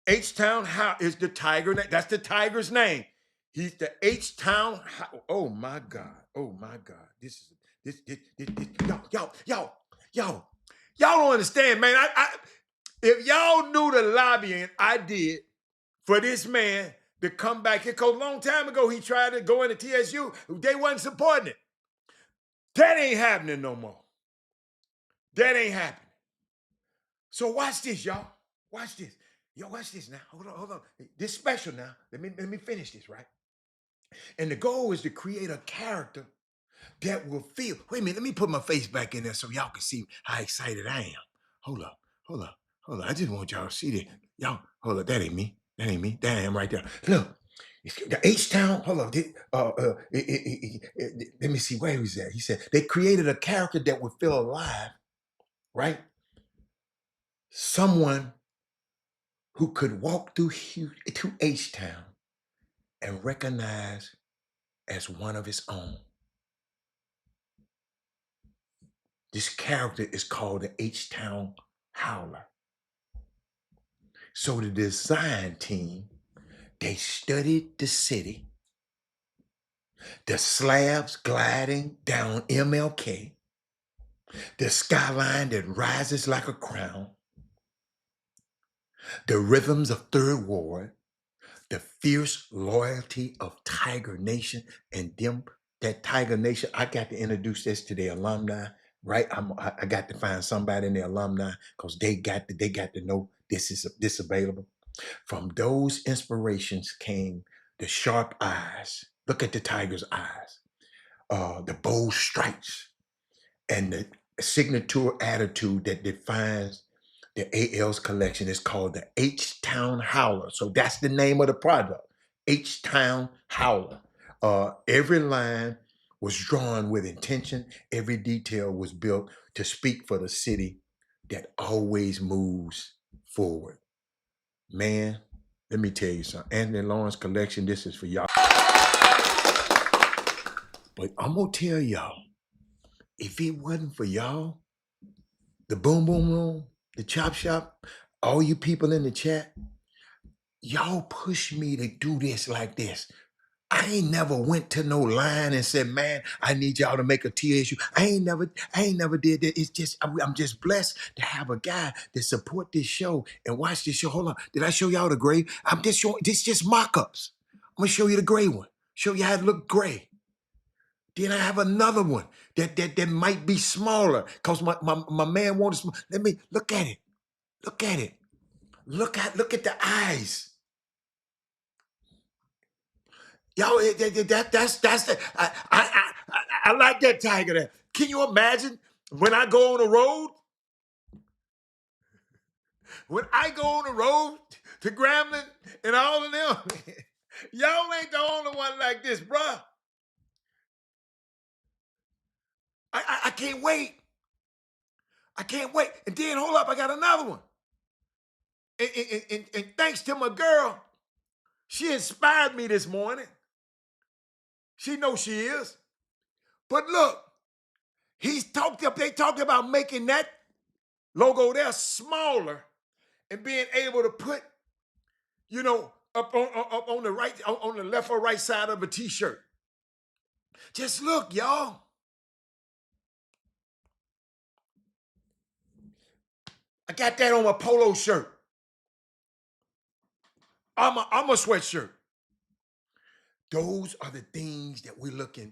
H-Town is the tiger name. That's the tiger's name. He's the H-Town. Oh my God. This y'all don't understand, man. If y'all knew the lobbying I did for this man to come back here, because a long time ago he tried to go into TSU, they wasn't supporting it. That ain't happening no more. That ain't happening. So watch this, y'all. Watch this. Yo, watch this now. Hold on. This special now. Let me finish this, right? And the goal is to create a character that will feel. Wait a minute, let me put my face back in there so y'all can see how excited I am. Hold up. I just want y'all to see that. Y'all, hold up. That ain't me. That I am right there. Look, the H-Town. Hold up. Let me see where he was at. He said they created a character that would feel alive, right? Someone who could walk through H-Town and recognize as one of his own. This character is called the H-Town Howler. So the design team, they studied the city, the slabs gliding down MLK, the skyline that rises like a crown, the rhythms of Third Ward, the fierce loyalty of Tiger Nation, and that Tiger Nation. I got to introduce this to the alumni, right? I got to find somebody in the alumni because they got to know this available. From those inspirations came the sharp eyes. Look at the tiger's eyes, the bold stripes, and the signature attitude that defines the AL's collection is called the H-Town Howler. So that's the name of the product, H-Town Howler. Every line was drawn with intention. Every detail was built to speak for the city that always moves forward. Man, let me tell you something. Anthony Lawrence collection, this is for y'all. But I'm going to tell y'all, if it wasn't for y'all, the Boom Boom Room, the Chop Shop, all you people in the chat, y'all push me to do this like this. I ain't never went to no line and said, man, I need y'all to make a TSU. I ain't never did that. It's just, I'm just blessed to have a guy that support this show and watch this show. Hold on. Did I show y'all the gray? I'm just showing, this just mock-ups. I'm gonna show you the gray one. Show you how it look gray. Then I have another one that might be smaller because my man wanted small. Let me look at it. Look at it. Look at the eyes. Yo, that's the I like that tiger there. Can you imagine when I go on the road? When I go on the road to Grambling and all of them, y'all ain't the only one like this, bruh. I can't wait. I can't wait. And then hold up, I got another one. And thanks to my girl, she inspired me this morning. She knows she is. But look, they talked about making that logo there smaller and being able to put, up on the right, on the left or right side of a t-shirt. Just look, y'all. I got that on my polo shirt. I'm a sweatshirt. Those are the things that we're looking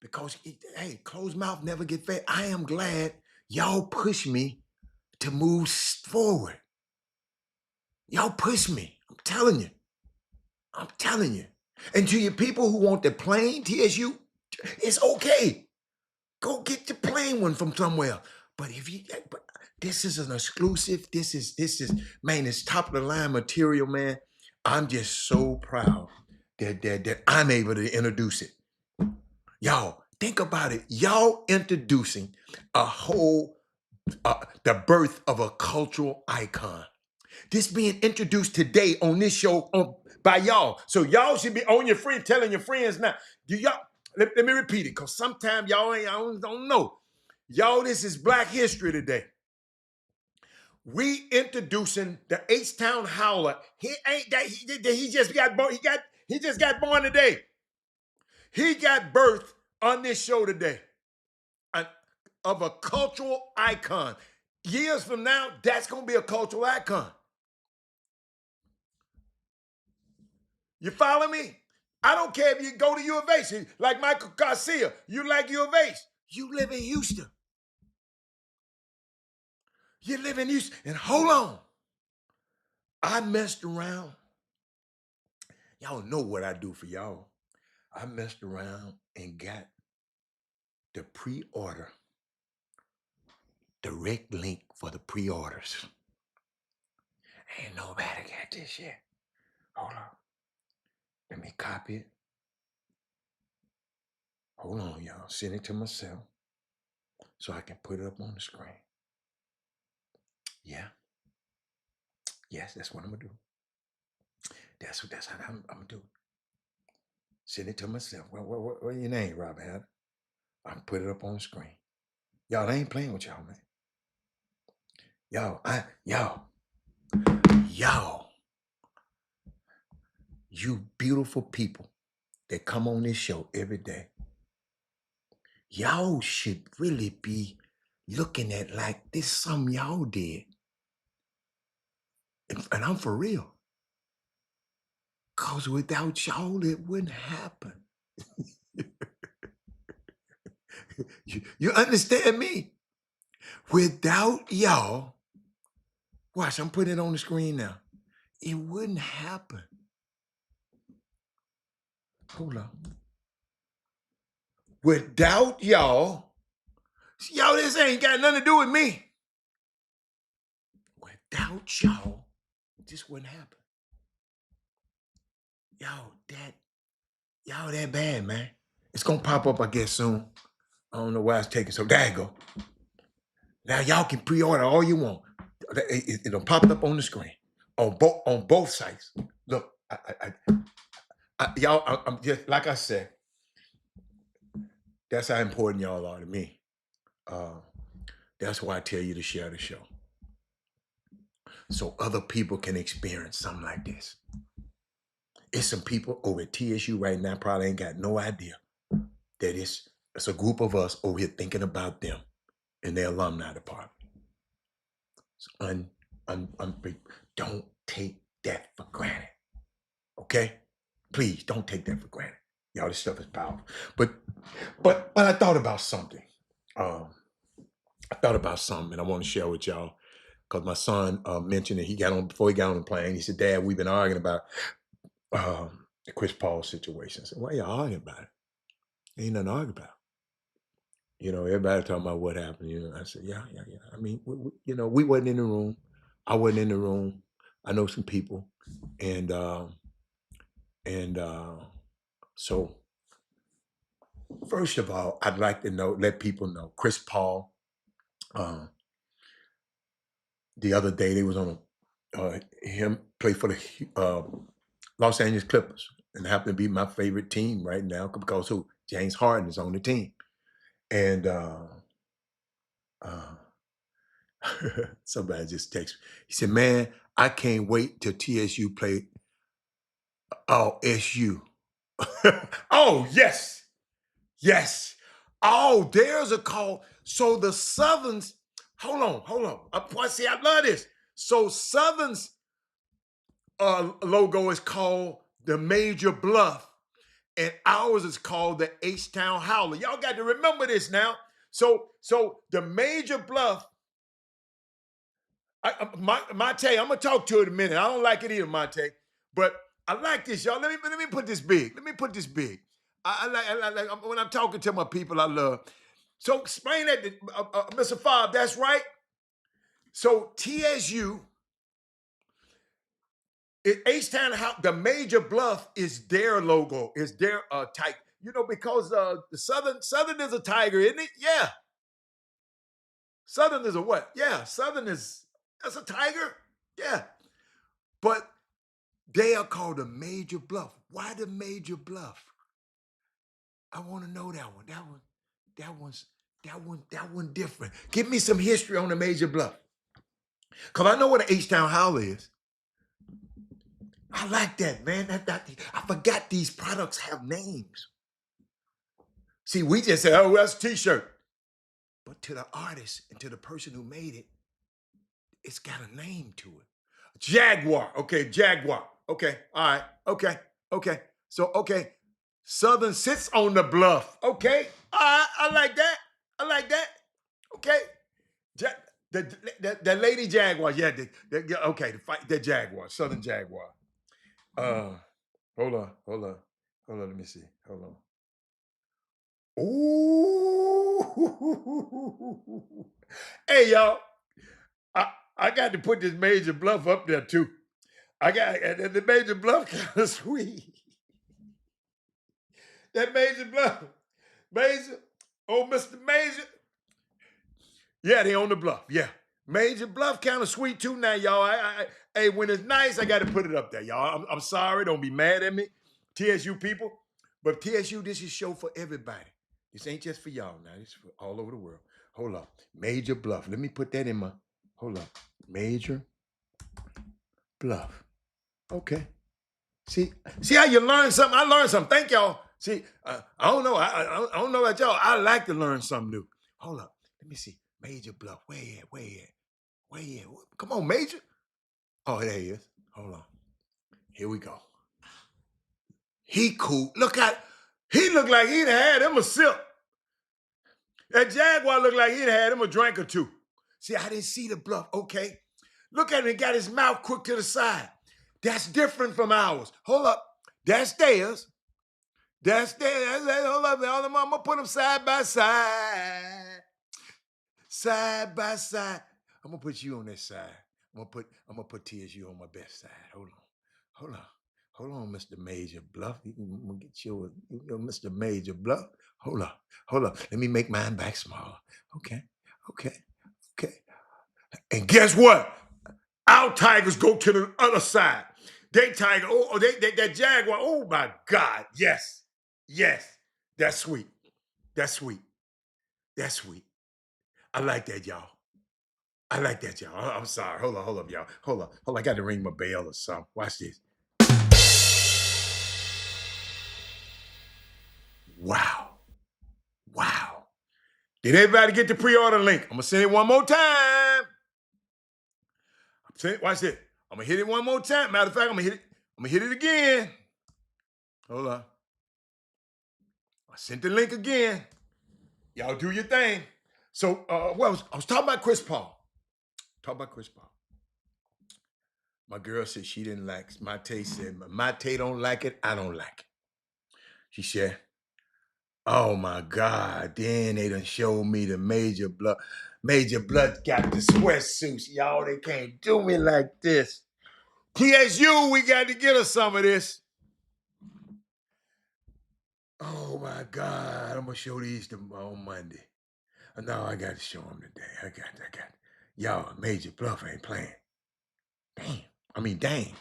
because hey, closed mouth never get fed. I am glad y'all push me to move forward. Y'all push me. I'm telling you. I'm telling you. And to your people who want the plain TSU, it's okay. Go get the plain one from somewhere. But this is an exclusive. This is man, it's top of the line material, man. I'm just so proud that I'm able to introduce it. Y'all, think about it. Y'all introducing a whole the birth of a cultural icon. This being introduced today on this show by y'all. So y'all should be on your friend, telling your friends now. Do y'all let me repeat it, because sometimes y'all don't know. Y'all, this is Black History today. We introducing the H-Town Howler. He ain't that he just got born. He just got born today. He got birth on this show today. Of a cultural icon. Years from now, that's gonna be a cultural icon. You follow me? I don't care if you go to U of H, like Michael Garcia. You like U of H. You live in Houston. You live in Houston. And hold on. I messed around. Y'all know what I do for y'all. I messed around and got the pre-order, direct link for the pre-orders. Ain't nobody got this yet. Hold on. Let me copy it. Hold on, y'all. Send it to myself so I can put it up on the screen. Yeah. Yes, that's what I'm gonna do. That's how I'm gonna do. Send it to myself. What your name, Rob Hatter? I can put it up on the screen. Y'all, I ain't playing with y'all, man. Y'all, you beautiful people that come on this show every day. Y'all should really be looking at like this something y'all did. And I'm for real. Because without y'all, it wouldn't happen. You understand me? Without y'all, watch, I'm putting it on the screen now. It wouldn't happen. Hold on. Without y'all, this ain't got nothing to do with me. Without y'all, this wouldn't happen. Y'all that bad, man. It's gonna pop up, I guess, soon. I don't know why it's taking so. There you go. Now y'all can pre-order all you want. It'll pop up on the screen on both sites. Look, y'all, I'm just like I said. That's how important y'all are to me. That's why I tell you to share the show, so other people can experience something like this. It's some people over at TSU right now probably ain't got no idea that it's a group of us over here thinking about them and their alumni department. Don't take that for granted. Okay? Please don't take that for granted. Y'all, this stuff is powerful. But I thought about something. Um, I thought about something, and I want to share with y'all because my son mentioned it. He got on before he got on the plane. He said, "Dad, we've been arguing about the Chris Paul situation." I said, "Why y'all arguing about it? Ain't nothing to argue about." Everybody talking about what happened. I said, "Yeah, yeah, yeah." I mean, we wasn't in the room. I wasn't in the room. I know some people, and and so first of all, I'd like to let people know, Chris Paul. Uh, the other day they was on him play for the Los Angeles Clippers, and happen to be my favorite team right now because who? James Harden is on the team, and uh, somebody just texted me. He said, "Man, I can't wait till TSU play." Oh, SU. Oh, yes. Yes. Oh, there's a call. So the Southerns, hold on. See, I love this. So Southern's logo is called the Major Bluff, and ours is called the H-Town Howler. Y'all got to remember this now. So the Major Bluff, Monte, I'm gonna talk to it in a minute. I don't like it either, Monte, but I like this, y'all. Let me put this big. Let me put this big. I like when I'm talking to my people I love. So explain that to Mr. Fobb. That's right. So TSU, H-Town, the Major Bluff is their logo, is their type. Because the Southern is a tiger, isn't it? Yeah. Southern is a what? Yeah, that's a tiger. Yeah. But they are called the Major Bluff. Why the Major Bluff? I want to know that one. That one different. Give me some history on the Major Bluff. Because I know what an H-Town Howl is. I like that, man. I forgot these products have names. See, we just say, "Oh, that's a t-shirt." But to the artist and to the person who made it, it's got a name to it. Jaguar. Okay, Jaguar. Okay, all right. Okay. So, okay. Southern sits on the bluff. Okay. All right. I like that. Okay. Ja- the Lady Jaguar. Yeah. Okay. The Jaguar. Southern Jaguar. Uh, hold on. Let me see. Hold on. Ooh. Hey, y'all. I got to put this Major Bluff up there too. I got the Major Bluff kind of sweet. That Major Bluff, Major, oh Mr. Major, yeah, they on the bluff, yeah. Major Bluff kind of sweet too now, y'all. Hey, when it's nice, I got to put it up there, y'all. I'm sorry, don't be mad at me, TSU people, but TSU, this is show for everybody. This ain't just for y'all now. This is for all over the world. Hold up, Major Bluff. Let me put that in my. Hold up, Major Bluff. Okay. See how you learn something? I learned something. Thank y'all. See, I don't know. I don't know about y'all. I like to learn something new. Hold up. Let me see. Major Bluff. Where you at? Where you at? Where you at? Come on, Major. Oh, there he is. Hold on. Here we go. He cool. He looked like he'd had him a sip. That Jaguar looked like he'd had him a drink or two. See, I didn't see the bluff. Okay. Look at him. He got his mouth crooked to the side. That's different from ours. Hold up. That's theirs. Hold up. I'm gonna put them side by side. Side by side. I'm gonna put you on this side. I'm gonna put TSU on my best side. Hold on, Mr. Major Bluff. I'm gonna get you, Mr. Major Bluff. Hold up. Let me make mine back smaller. Okay. And guess what? Our Tigers go to the other side. They Tiger, that Jaguar. Oh my God. Yes. That's sweet. That's sweet. I like that, y'all. I'm sorry. Hold up, y'all. Hold up. I got to ring my bell or something. Watch this. Wow. Did everybody get the pre-order link? I'm gonna send it one more time. Watch this. I'm gonna hit it one more time. Matter of fact, I'm gonna hit it again. Hold on. I sent the link again. Y'all do your thing. So, well, I was talking about Chris Paul. My girl said she didn't like it. Mate said, Mate don't like it. I don't like it. She said, oh my God. Then they done showed me the Major Blood. Major Blood got the sweatsuits. Y'all, they can't do me like this. TSU, we got to get us some of this. Oh my God. I'm going to show these on Monday. No, I got to show them today. I got. Y'all, Major Bluff ain't playing. Dang.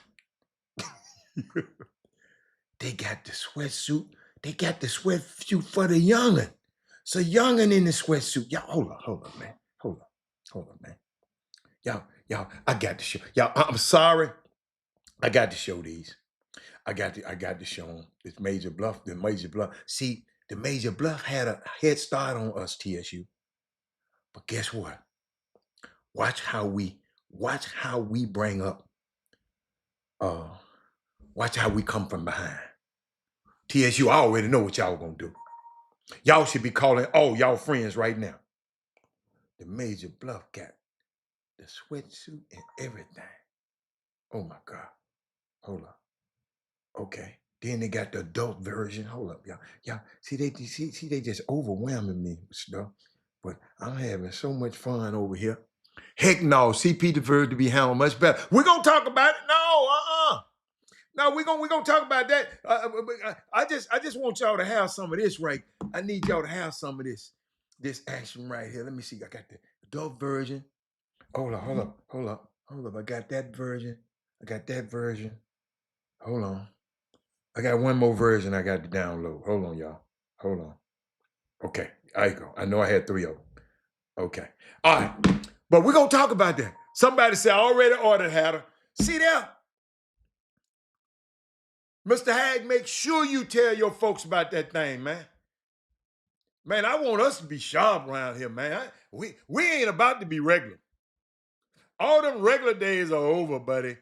They got the sweatsuit. They got the sweatsuit for the youngin'. So youngin' in the sweatsuit. Y'all, hold on, man. Hold on, man. Y'all, I got to show. Y'all, I'm sorry. I got to show these. I got to show them. It's Major Bluff. The Major Bluff. See, the Major Bluff had a head start on us, TSU. But guess what? Watch how we bring up. Watch how we come from behind. TSU, I already know what y'all gonna do. Y'all should be calling all y'all friends right now. The Major Bluff got the sweatsuit and everything. Oh my God. Hold up. Okay. Then they got the adult version. Hold up, y'all. Y'all, see, they just overwhelming me with stuff. But I'm having so much fun over here. Heck no, CP deserved to be handled much better. We're gonna talk about it. No, we're gonna talk about that. I just want y'all to have some of this right. I need y'all to have some of this action right here. Let me see. I got the adult version. Hold up. I got that version. Hold on. I got one more version I got to download. Hold on, y'all. Hold on. Okay, there you go. I know I had 3 of them. Okay. All right. But we're going to talk about that. Somebody said, I already ordered Hatter. See there? Mr. Hag, make sure you tell your folks about that thing, man. Man, I want us to be sharp around here, man. We ain't about to be regular. All them regular days are over, buddy.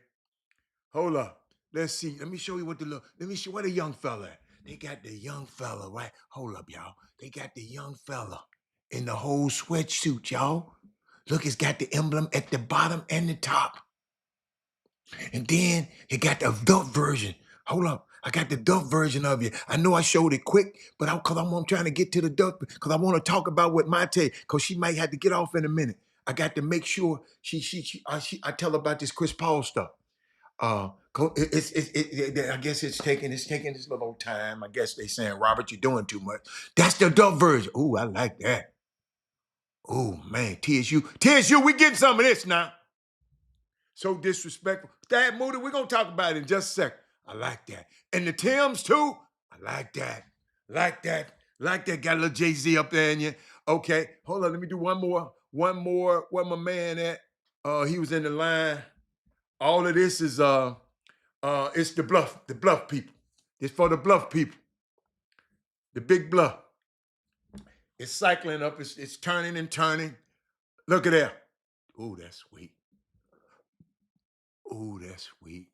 Hold up. Let's see. Let me show you let me show where the young fella at. They got the young fella, right? Hold up, y'all. They got the young fella in the whole sweatsuit, y'all. Look, it's got the emblem at the bottom and the top. And then it got the adult version. Hold up. I got the adult version of it. I know I showed it quick, but I'm trying to get to the adult because I want to talk about what Mate, because she might have to get off in a minute. I got to make sure I tell her about this Chris Paul stuff. I guess it's taking this little time. I guess they saying, Robert, you're doing too much. That's the adult version. Ooh, I like that. Oh man, TSU, we getting some of this now. So disrespectful. Dad Moody, we're gonna talk about it in just a second. I like that. And the Tims too. I like that. Like that. Got a little Jay-Z up there in you. Okay, hold on. Let me do one more. Where my man at? He was in the line. All of this is it's the bluff people. It's for the bluff people. The big bluff. It's cycling up. It's turning and turning. Look at that. Ooh, that's sweet. Ooh, that's sweet.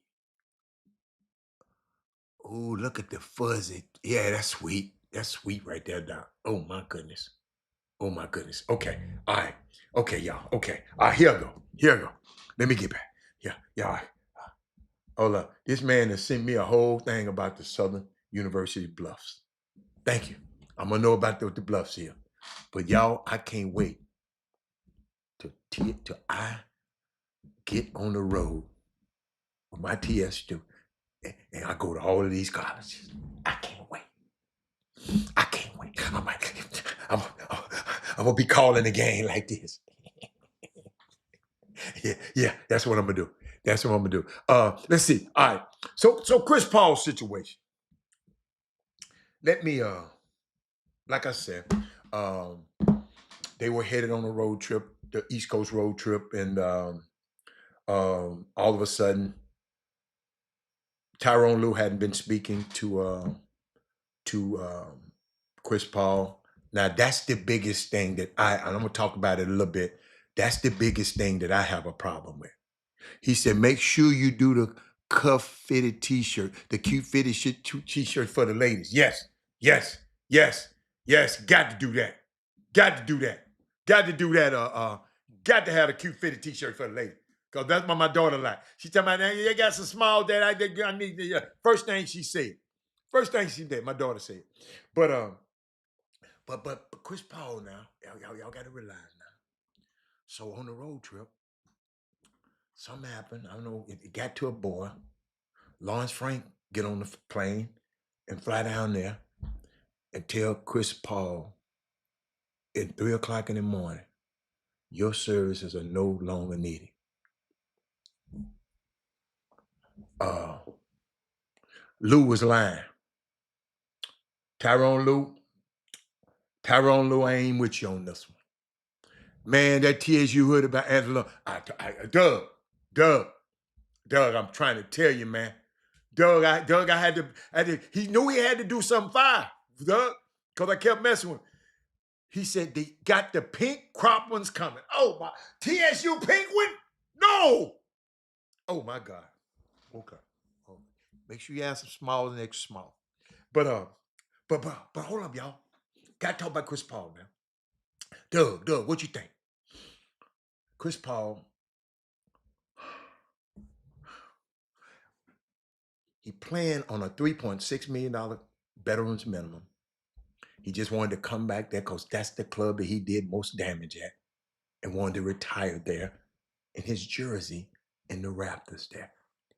Ooh, look at the fuzzy. Yeah, that's sweet. That's sweet right there, Doc. Oh my goodness. Okay. All right. Okay, y'all. Okay. All right, here I go. Let me get back. Yeah. All right. Hold up. This man has sent me a whole thing about the Southern University Bluffs. Thank you. I'm gonna know about the Bluffs here. But y'all, I can't wait till I get on the road with my TS2 and I go to all of these colleges. I can't wait. I'm gonna be calling the game like this. Yeah, that's what I'm gonna do. Let's see. All right. So Chris Paul's situation. Let me like I said, they were headed on a road trip, the East Coast road trip, and all of a sudden, Tyrone Lue hadn't been speaking to Chris Paul. Now that's the biggest thing that and I'm gonna talk about it a little bit. That's the biggest thing that I have a problem with. He said, make sure you do the cuff fitted t-shirt, the cute fitted t-shirt for the ladies. Yes. Yes, yes, got to do that. Got to do that. Got to do that. Got to have a cute fitted t-shirt for the lady. Cause that's what my daughter like. She tell me, they got some small that I need. First thing she said. First thing she did, my daughter said. But Chris Paul now, y'all got to realize now. So on the road trip, something happened. I don't know. It got to a boy. Lawrence Frank get on the plane and fly down there and tell Chris Paul at 3 o'clock in the morning, your services are no longer needed. Lou was lying. Tyrone Lou, I ain't with you on this one. Man, that tears you heard about Angela. Doug, I'm trying to tell you, man. Doug, I had to, he knew he had to do something fire, Doug, because I kept messing with him. He said they got the pink crop ones coming. Oh my, TSU pink one? No. Oh my God. Okay. Make sure you ask some small and extra small. But hold up, y'all. Gotta talk about Chris Paul, man. Doug, what you think? Chris Paul, he planned on a $3.6 million veterans minimum. He just wanted to come back there because that's the club that he did most damage at and wanted to retire there in his jersey in the Raptors there.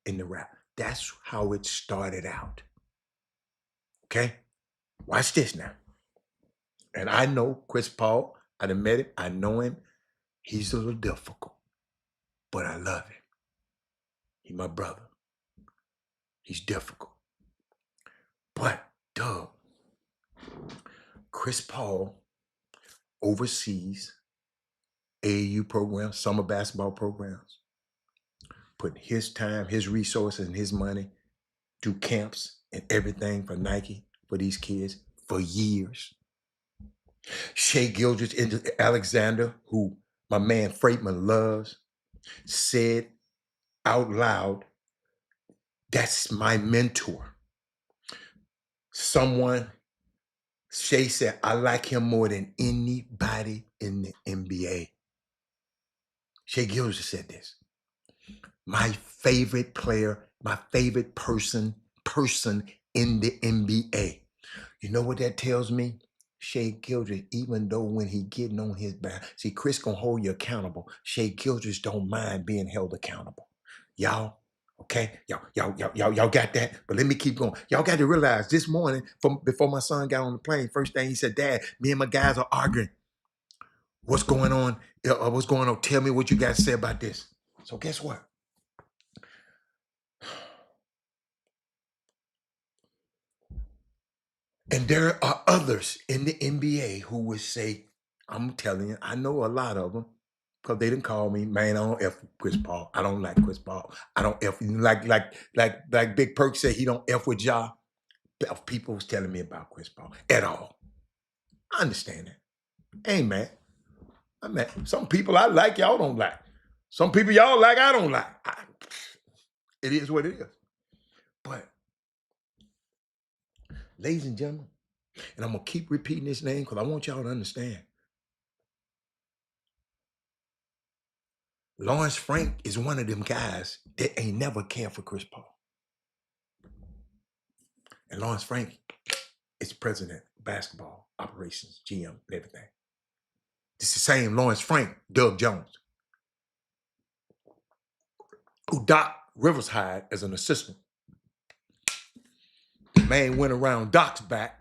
In the Raptors. That's how it started out. Okay? Watch this now. And I know Chris Paul, I admit it, I know him. He's a little difficult, but I love him. He's my brother. He's difficult. But, Doug, Chris Paul oversees AAU programs, summer basketball programs, putting his time, his resources, and his money to camps and everything for Nike for these kids for years. Shea Gildress Alexander, who my man Freightman loves, said out loud, that's my mentor. Shea said, I like him more than anybody in the NBA. Shea Gildress said this. My favorite player, my favorite person in the NBA. You know what that tells me? Shea Gildress, even though when he getting on his back, see, Chris gonna hold you accountable. Shea Gildress don't mind being held accountable. Y'all, okay? Y'all got that? But let me keep going. Y'all got to realize this morning, before my son got on the plane, first thing he said, Dad, me and my guys are arguing. What's going on? What's going on? Tell me what you guys say about this. So guess what? And there are others in the NBA who would say, I'm telling you, I know a lot of them because they didn't call me, man, I don't F with Chris Paul. I don't like Chris Paul. I don't F, like Big Perk said, he don't F with Ja. People was telling me about Chris Paul at all. I understand that. Hey, man. I mean, some people I like, y'all don't like. Some people y'all like, I don't like. It is what it is. But, ladies and gentlemen, and I'm going to keep repeating this name because I want y'all to understand. Lawrence Frank is one of them guys that ain't never cared for Chris Paul. And Lawrence Frank is president of basketball operations, GM, and everything. It's the same Lawrence Frank, Doug Jones, who Doc Rivers hired as an assistant. The man went around Doc's back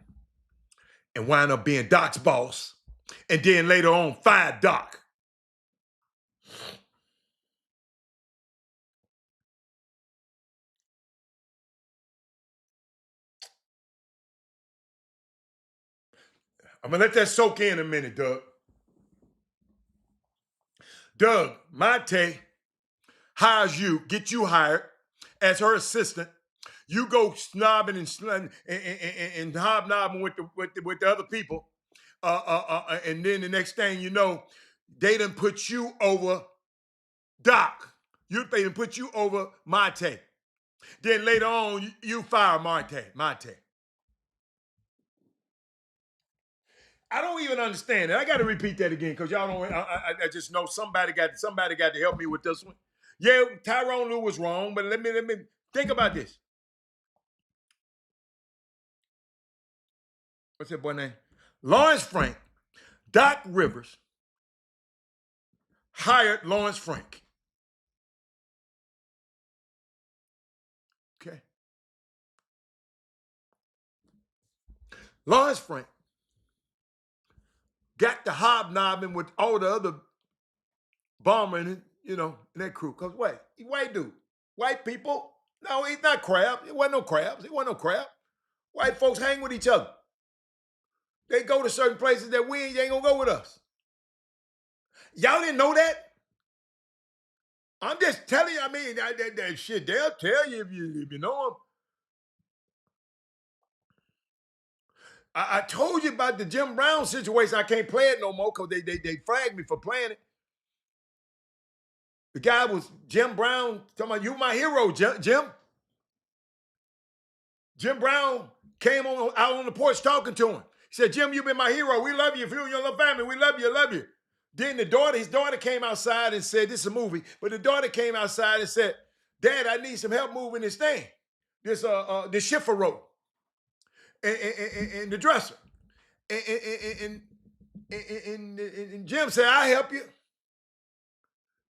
and wound up being Doc's boss, and then later on fired Doc. I'm gonna let that soak in a minute, Doug. Doug, Mate hires you, get you hired as her assistant. You go snobbing and hobnobbing with the other people, and then the next thing you know, they done put you over Doc. They done put you over Mate. Then later on, you fire Mate. I don't even understand it. I got to repeat that again because y'all don't. I just know somebody got to help me with this one. Yeah, Tyrone Lue was wrong, but let me think about this. What's that boy name? Lawrence Frank. Doc Rivers hired Lawrence Frank. Okay. Lawrence Frank got the hobnobbing with all the other bomber in that crew. Because he white dude. White people. No, he's not crab. It wasn't no crabs. It wasn't no crab. White folks hang with each other. They go to certain places that they ain't gonna go with us. Y'all didn't know that? I'm just telling you, I mean, that shit, they'll tell you if you know them. I told you about the Jim Brown situation. I can't play it no more because they flagged me for playing it. The guy was Jim Brown talking about, you my hero, Jim. Jim Brown came out on the porch talking to him. He said, Jim, you've been my hero. We love you. If you're your little family, we love you, love you. Then his daughter came outside and said, this is a movie, but the daughter came outside and said, Dad, I need some help moving this thing. This shifter rope and the dresser. And Jim said, I'll help you.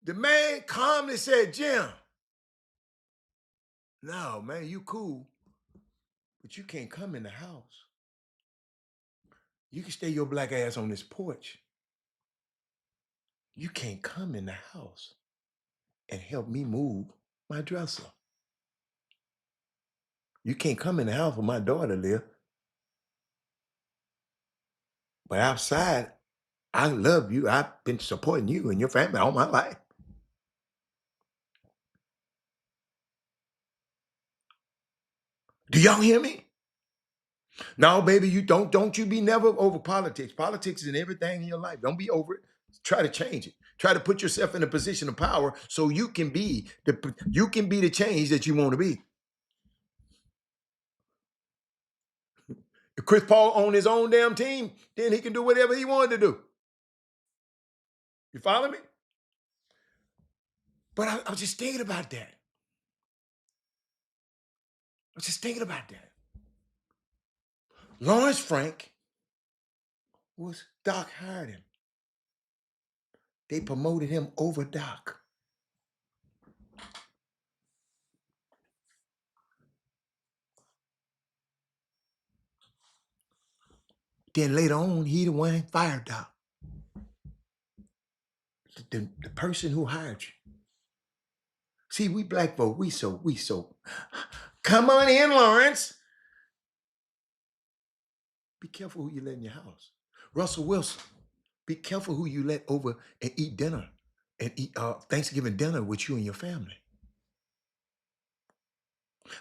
The man calmly said, Jim, no, man, you cool, but you can't come in the house. You can stay your black ass on this porch. You can't come in the house and help me move my dresser. You can't come in the house where my daughter live. But outside, I love you. I've been supporting you and your family all my life. Do y'all hear me? No, baby, you don't you be never over politics. Politics is in everything in your life. Don't be over it. Try to change it. Try to put yourself in a position of power so you can be the change that you want to be. If Chris Paul owned his own damn team, then he can do whatever he wanted to do. You follow me? But I was just thinking about that. Lawrence Frank Doc hired him. They promoted him over Doc. Then later on, he the one fired Doc. The person who hired you. See, we black folk, we so. Come on in, Lawrence. Be careful who you let in your house. Russell Wilson, be careful who you let over and eat dinner and eat Thanksgiving dinner with you and your family.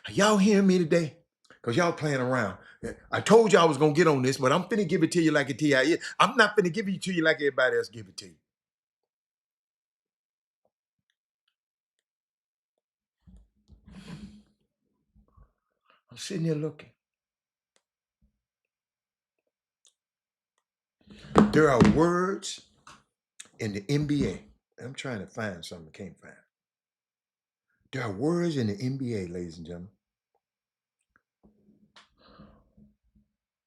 Are y'all hearing me today? Because y'all playing around. I told you I was going to get on this, but I'm finna give it to you like a TIE. I'm not finna give it to you like everybody else give it to you. I'm sitting here looking. There are words in the NBA. I'm trying to find something I can't find. There are words in the NBA, ladies and gentlemen.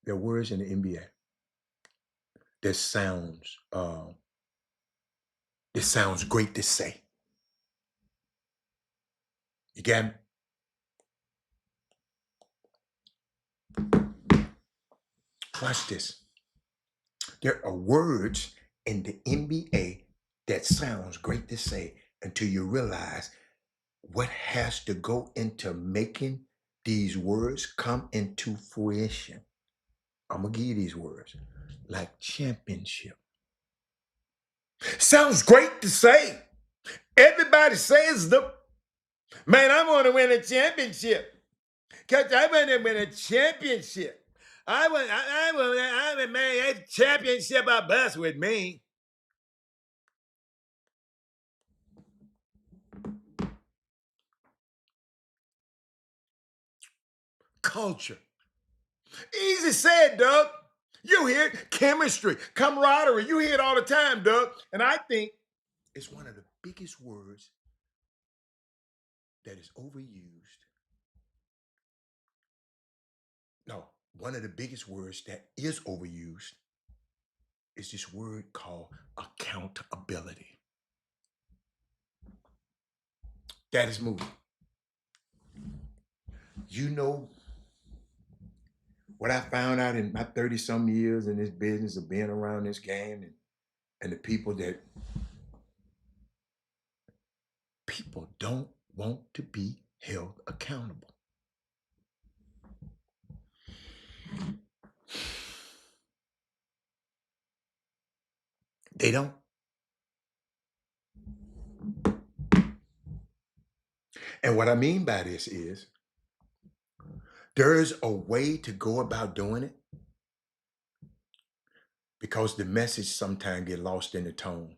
There are words in the NBA that sounds great to say. You got me? Watch this. There are words in the NBA that sounds great to say until you realize what has to go into making these words come into fruition. I'm going to give you these words. Like championship. Sounds great to say. Everybody says them. Man, I want to win a championship. Because I want to win a championship. I want, man, that championship a bus with me. Culture. Easy said, Doug. You hear it, chemistry, camaraderie. You hear it all the time, Doug. And I think it's one of the biggest words that is overused. No, one of the biggest words that is overused is this word called accountability. That is moving. You know what I found out in my 30 some years in this business of being around this game and the people don't want to be held accountable. They don't. And what I mean by this is there's a way to go about doing it because the message sometimes get lost in the tone.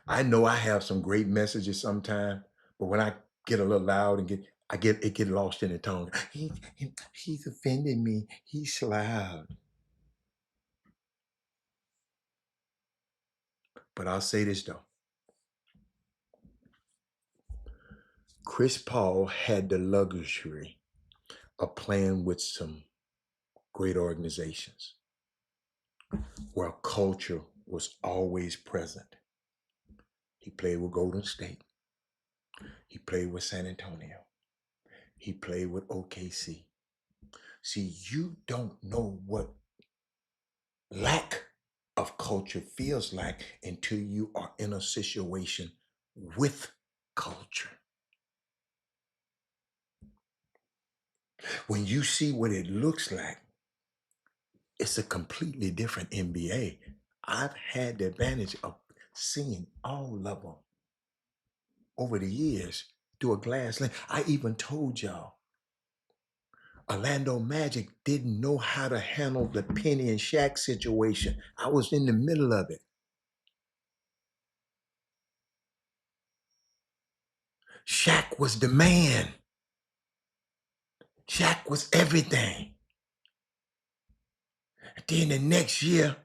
I know I have some great messages sometimes, but when I get a little loud and get lost in the tone. He's offending me. He's loud. But I'll say this though. Chris Paul had the luxury of playing with some great organizations where culture was always present. He played with Golden State. He played with San Antonio. He played with OKC. See, you don't know what lack of culture feels like until you are in a situation with culture. When you see what it looks like, it's a completely different NBA. I've had the advantage of seeing all of them over the years through a glass lens. I even told y'all, Orlando Magic didn't know how to handle the Penny and Shaq situation. I was in the middle of it. Shaq was the man. Shaq was everything. Then the next year,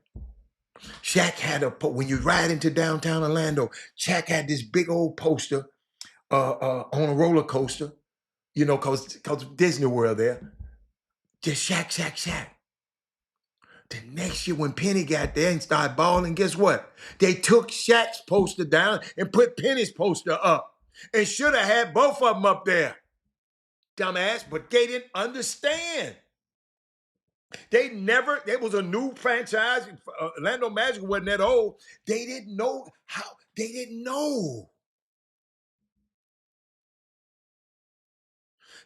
Shaq had when you ride into downtown Orlando, Shaq had this big old poster on a roller coaster, you know, cause Disney World there. Just Shaq, Shaq, Shaq. The next year when Penny got there and started balling, guess what? They took Shaq's poster down and put Penny's poster up. And should have had both of them up there. Dumbass, but they didn't understand. There was a new franchise. Orlando Magic wasn't that old. They didn't know how, they didn't know.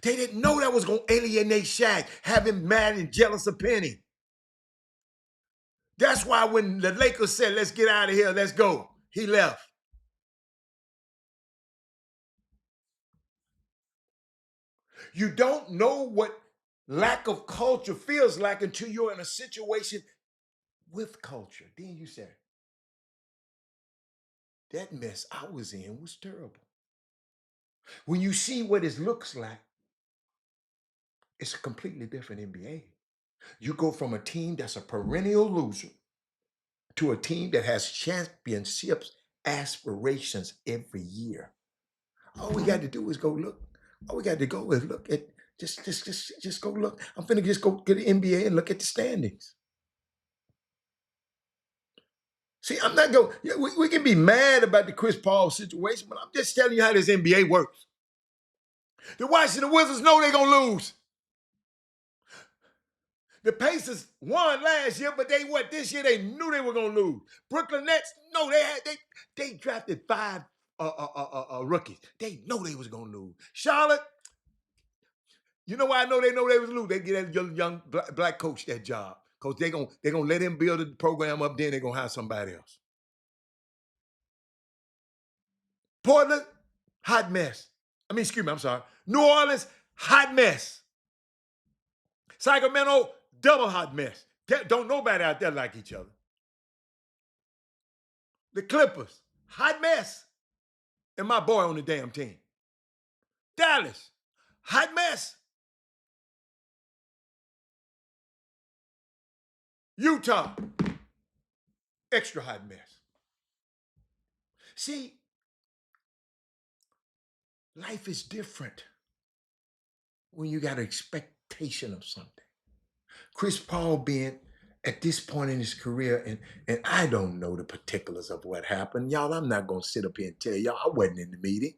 They didn't know that was going to alienate Shaq, have him mad and jealous of Penny. That's why when the Lakers said, let's get out of here, let's go, he left. You don't know what lack of culture feels like until you're in a situation with culture. Then you say, that mess I was in was terrible. When you see what it looks like, it's a completely different NBA. You go from a team that's a perennial loser to a team that has championships aspirations every year. All we got to do is go look. All we got to go is look at just go look. I'm finna just go get the NBA and look at the standings. See, I'm not going. Yeah, we can be mad about the Chris Paul situation, but I'm just telling you how this NBA works. The Washington Wizards know they're gonna lose. The Pacers won last year, but this year they knew they were gonna lose. Brooklyn Nets, no, they drafted 5 rookies. They know they was gonna lose. Charlotte, you know why I know they was lose? They get that young black coach that job because they gonna let him build the program up. Then they're gonna hire somebody else. Portland, hot mess. Excuse me, I'm sorry. New Orleans, hot mess. Sacramento, double hot mess. Don't nobody out there like each other. The Clippers, hot mess. And my boy on the damn team. Dallas, hot mess. Utah, extra hot mess. See, life is different when you got an expectation of something. Chris Paul being at this point in his career, and I don't know the particulars of what happened. Y'all, I'm not going to sit up here and tell y'all I wasn't in the meeting.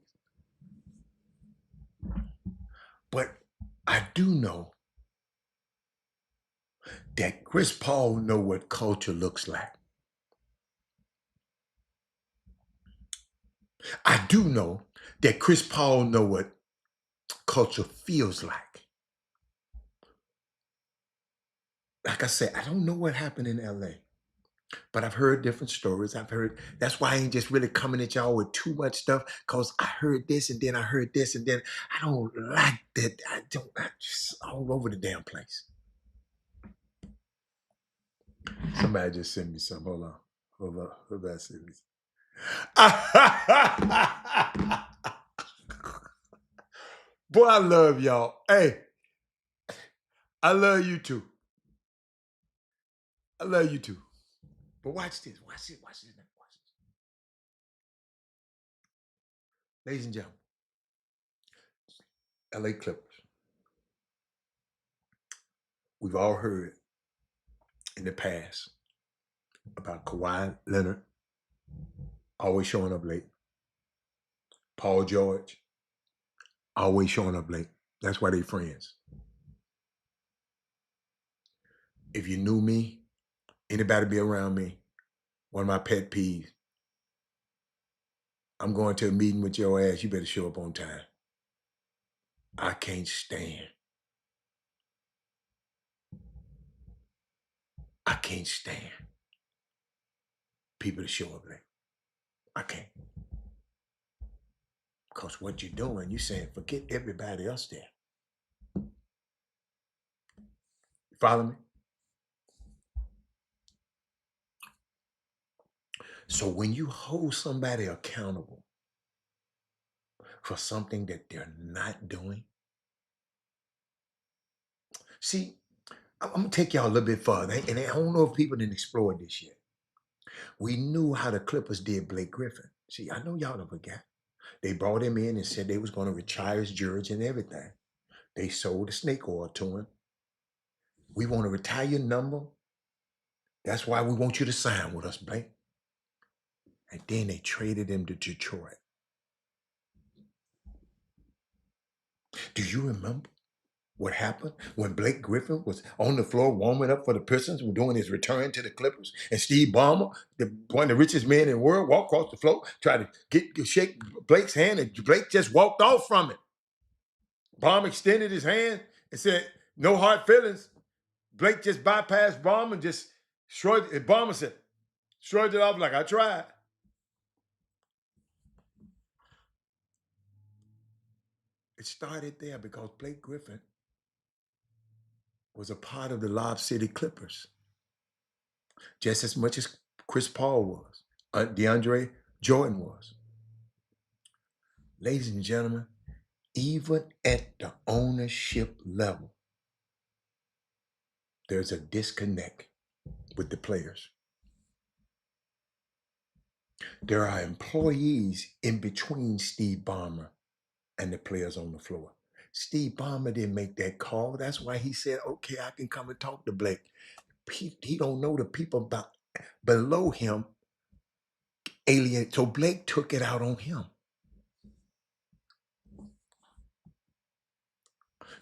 But I do know that Chris Paul know what culture looks like. I do know that Chris Paul know what culture feels like. Like I said, I don't know what happened in LA, but I've heard different stories. I've heard, that's why I ain't just really coming at y'all with too much stuff, because I heard this and then I heard this and then I don't like that. I just all over the damn place. Somebody just sent me some. Hold on. Hold on. Hold on. Send me Boy, I love y'all. Hey, I love you too. I love you too. But watch this. Watch this. Watch this. Watch this. Ladies and gentlemen, LA Clippers. We've all heard in the past about Kawhi Leonard always showing up late. Paul George always showing up late. That's why they friends. If you knew me, anybody be around me, one of my pet peeves, I'm going to a meeting with your ass, you better show up on time. I can't stand. I can't stand people to show up late. I can't. Because what you're doing, you're saying, forget everybody else there. You follow me? So when you hold somebody accountable for something that they're not doing, see, I'm going to take y'all a little bit further, and I don't know if people didn't explore this yet. We knew how the Clippers did Blake Griffin. See, I know y'all don't forget. They brought him in and said they was going to retire his jersey and everything. They sold the snake oil to him. We want to retire your number. That's why we want you to sign with us, Blake. And then they traded him to Detroit. Do you remember what happened when Blake Griffin was on the floor warming up for the Pistons, doing his return to the Clippers, and Steve Ballmer, one of the richest men in the world, walked across the floor, tried to shake Blake's hand, and Blake just walked off from it. Ballmer extended his hand and said, "No hard feelings." Blake just bypassed Ballmer and just shrugged. And Ballmer said, shrugged it off like, "I tried." It started there because Blake Griffin was a part of the Lob City Clippers just as much as Chris Paul was, DeAndre Jordan was. Ladies and gentlemen, even at the ownership level, there's a disconnect with the players. There are employees in between Steve Ballmer and the players on the floor. Steve Ballmer didn't make that call. That's why he said, "Okay, I can come and talk to Blake." He don't know the people below him alien. So Blake took it out on him.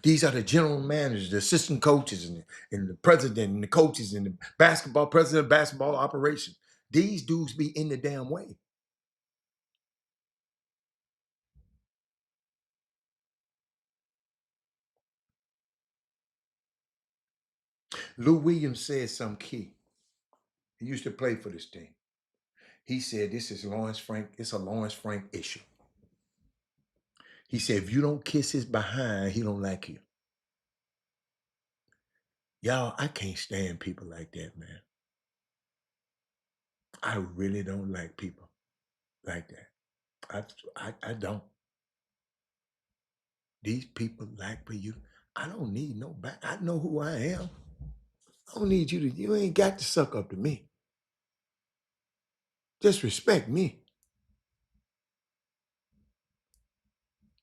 These are the general managers, the assistant coaches, and the president, and the coaches, and the basketball president of basketball operations. These dudes be in the damn way. Lou Williams said something key. He used to play for this team. He said, "This is Lawrence Frank. It's a Lawrence Frank issue." He said, "If you don't kiss his behind, he don't like you." Y'all, I can't stand people like that, man. I really don't like people like that. I don't. These people like for you. I don't need no back. I know who I am. I don't need you ain't got to suck up to me. Just respect me.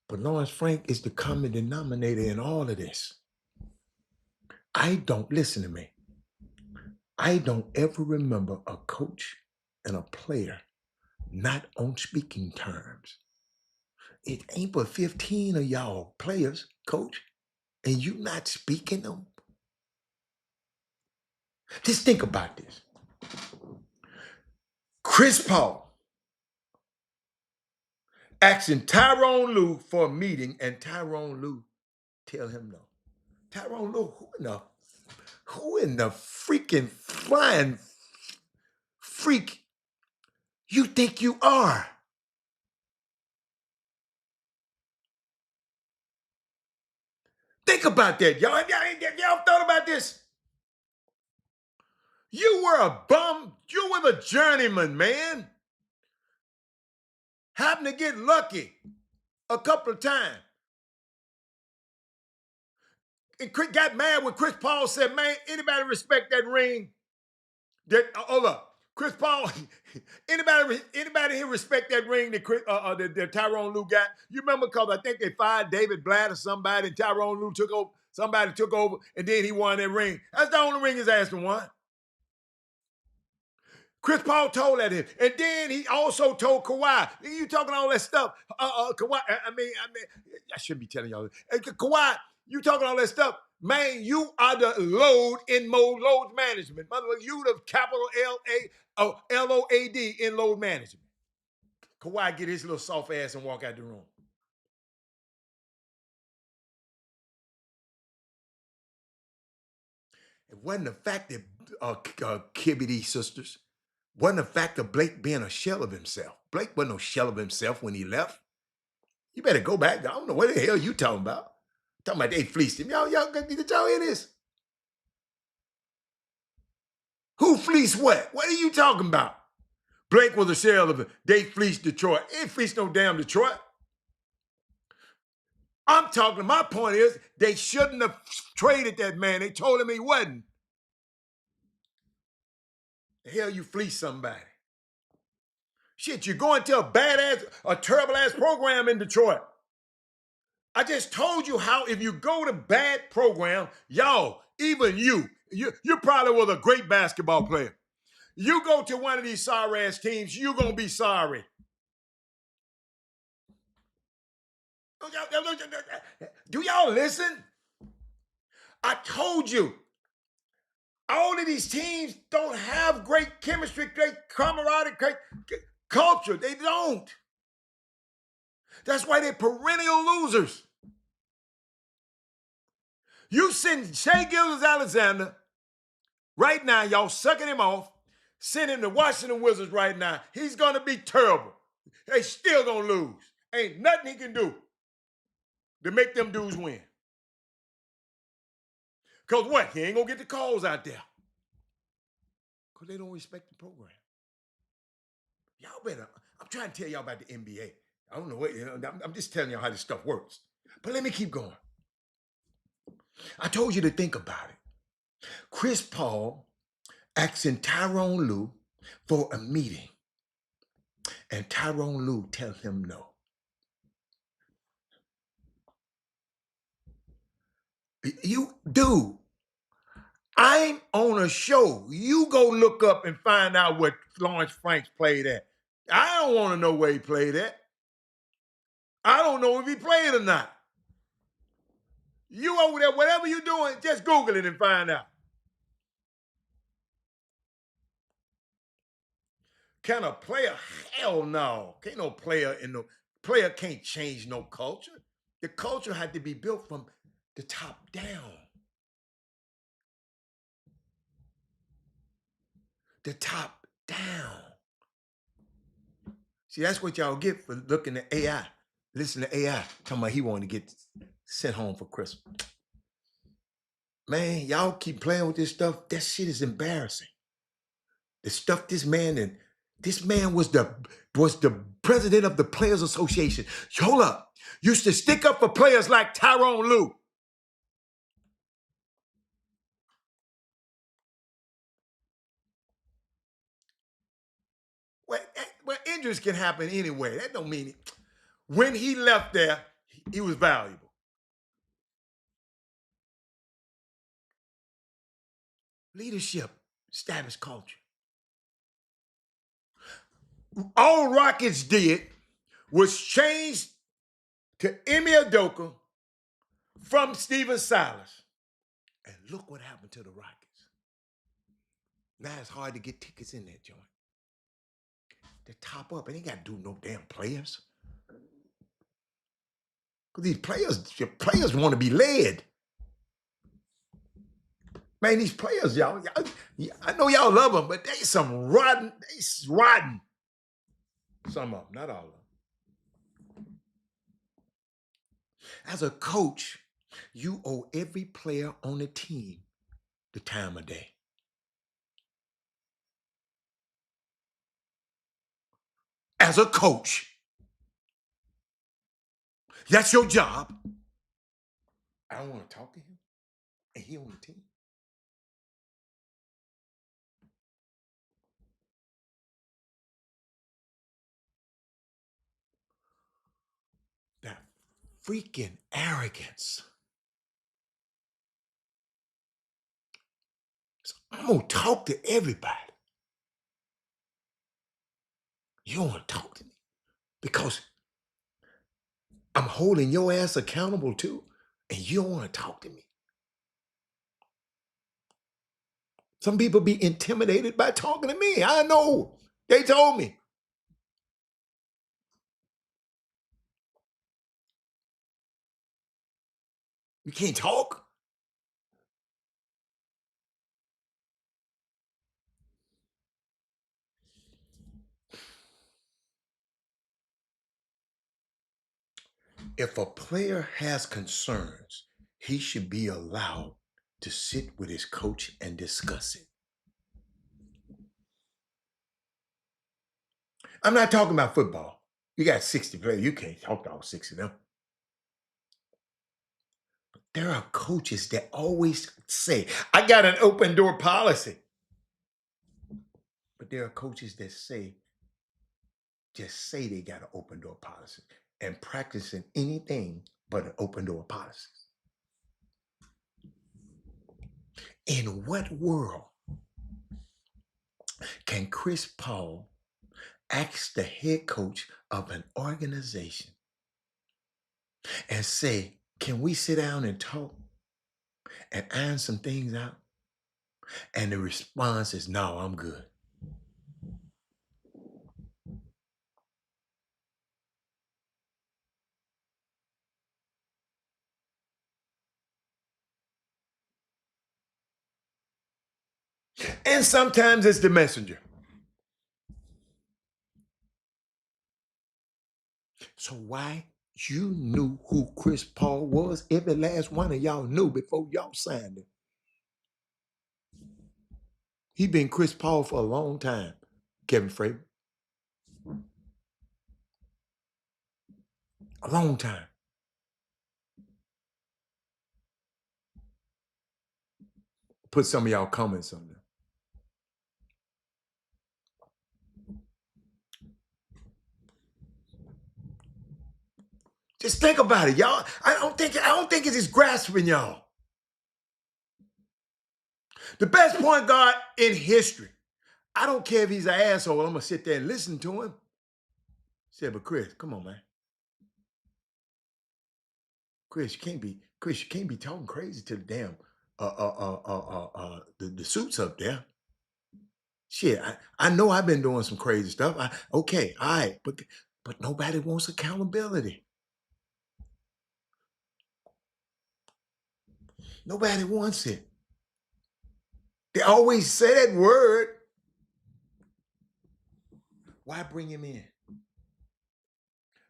But Lawrence Frank is the common denominator in all of this. Listen to me. I don't ever remember a coach and a player not on speaking terms. It ain't but 15 of y'all players, coach, and you not speaking them. Just think about this. Chris Paul asking Tyrone Lue for a meeting, and Tyrone Lue tell him no. Tyrone Lue, who in the freaking flying freak you think you are? Think about that, y'all. Y'all thought about this? You were a bum. You were the journeyman, man. Happened to get lucky a couple of times. And got mad when Chris Paul said, man, anybody respect that ring? Hold up. Chris Paul, anybody here respect that ring that Tyrone Lue got? You remember, because I think they fired David Blatt or somebody, and Tyrone Lue took over, somebody took over, and then he won that ring. That's the only ring his ass won. Chris Paul told that him. And then he also told Kawhi, you talking all that stuff. Kawhi, I shouldn't be telling y'all this. Kawhi, you talking all that stuff. Man, you are the load management. By the way, you the capital LOAD in load management. Kawhi get his little soft ass and walk out the room. It wasn't the fact that Kibbity sisters, wasn't the fact of Blake being a shell of himself. Blake wasn't no shell of himself when he left. You better go back. I don't know what the hell you talking about. Talking about they fleeced him. Y'all did y'all hear this? Who fleeced what? What are you talking about? Blake was a shell of it. They fleeced Detroit. They ain't fleeced no damn Detroit. I'm talking, my point is, they shouldn't have traded that man. They told him he wasn't. The hell you fleece somebody? Shit, you're going to a terrible ass program in Detroit. I just told you how if you go to bad program, y'all, even you probably was a great basketball player. You go to one of these sorry ass teams, you're going to be sorry. Do y'all listen? I told you, all of these teams don't have great chemistry, great camaraderie, great culture. They don't. That's why they're perennial losers. You send Shai Gilgeous-Alexander right now, y'all sucking him off, send him to Washington Wizards right now. He's going to be terrible. They still going to lose. Ain't nothing he can do to make them dudes win. Because what? He ain't going to get the calls out there. Because they don't respect the program. Y'all better, I'm trying to tell y'all about the NBA. I don't know what, I'm just telling y'all how this stuff works. But let me keep going. I told you to think about it. Chris Paul asking Tyrone Lue for a meeting. And Tyrone Lue tell him no. Dude, I'm on a show. You go look up and find out what Lawrence Franks played at. I don't want to know where he played at. I don't know if he played or not. You over there, whatever you're doing, just Google it and find out. Can a player? Hell no. Can't no player player can't change no culture. The culture had to be built from the top down. The top down. See, that's what y'all get for looking at AI. Listen to AI. Talking about he wanted to get sent home for Christmas. Man, y'all keep playing with this stuff. That shit is embarrassing. The stuff this man was the president of the Players Association. Hold up. Used to stick up for players like Tyrone Lue. well, injuries can happen anyway. That don't mean it. When he left there, he was valuable. Leadership, established culture. All Rockets did was change to Emi Udoka from Steven Silas. And look what happened to the Rockets. Now it's hard to get tickets in that joint. They top up, and they got to do no damn players. Because these players want to be led. Man, these players, y'all, I know y'all love them, but they some rotten, rotten. Some of them, not all of them. As a coach, you owe every player on the team the time of day. As a coach, that's your job. I don't want to talk to him, and he on the team. That freaking arrogance. So I'm going to talk to everybody. You don't want to talk to me because I'm holding your ass accountable too, and you don't want to talk to me. Some people be intimidated by talking to me. I know. They told me. You can't talk. If a player has concerns, he should be allowed to sit with his coach and discuss it. I'm not talking about football. You got 60 players. You can't talk to all 60 of them. But there are coaches that always say, I got an open door policy. But there are coaches that just say they got an open door policy and practicing anything but an open door policy. In what world can Chris Paul ask the head coach of an organization and say, can we sit down and talk and iron some things out? And the response is, no, I'm good. And sometimes it's the messenger. So why you knew who Chris Paul was? Every last one of y'all knew before y'all signed him. He been Chris Paul for a long time, Kevin Frazier. A long time. Put some of y'all comments on there. Just think about it, y'all. I don't think it's just grasping y'all. The best point guard in history. I don't care if he's an asshole. I'm gonna sit there and listen to him. Said, but Chris, come on, man. Chris, you can't be talking crazy to the damn the suits up there. Shit, I know I've been doing some crazy stuff. Okay, all right, but nobody wants accountability. Nobody wants it. They always say that word. Why bring him in?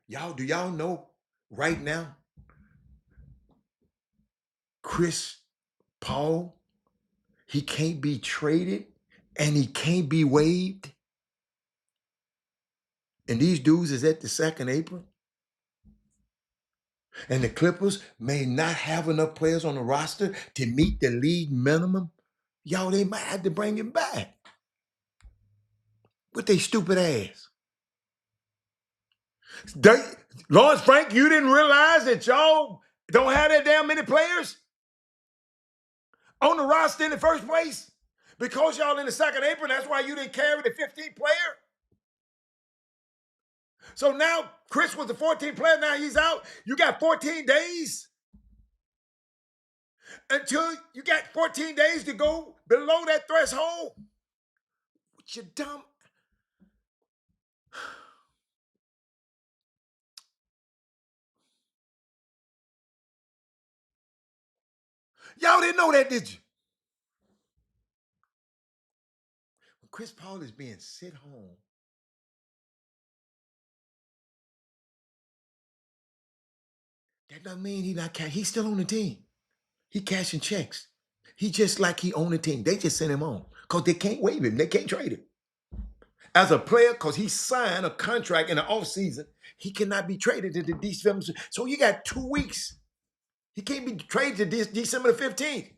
Do y'all know right now? Chris Paul, he can't be traded and he can't be waived. And these dudes is at the second apron. And the Clippers may not have enough players on the roster to meet the league minimum. Y'all, they might have to bring him back. with their stupid ass. Lawrence Frank, you didn't realize that y'all don't have that damn many players on the roster in the first place? Because y'all in the second apron, that's why you didn't carry the 15th player. So now Chris was the 14th player, now he's out. You got 14 days until you got 14 days to go below that threshold. What you dumb? Y'all didn't know that, did you? When Chris Paul is being sent home, that doesn't mean he's still on the team. He cashing checks. He just like he on the team. They just sent him on because they can't waive him. They can't trade him. As a player, because he signed a contract in the offseason, he cannot be traded to the December. So you got 2 weeks. He can't be traded to December the 15th.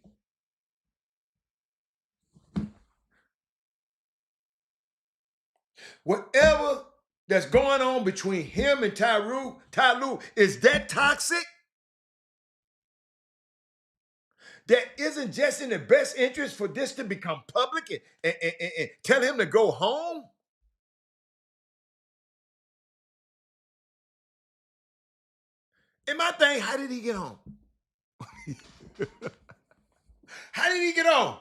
Whatever that's going on between him and Ty Lue, is that toxic? That isn't just in the best interest for this to become public and tell him to go home? And my thing, how did he get home? How did he get home?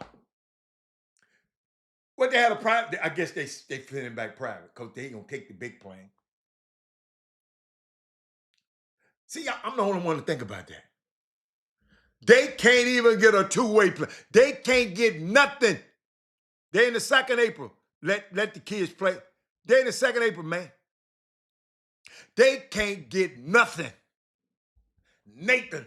What, they had a private? I guess they sent him back private because they ain't gonna take the big plane. See, I'm the only one to think about that. They can't even get a two-way play. They can't get nothing. They in the 2nd April. Let the kids play. They in the 2nd April, man. They can't get nothing. Nathan.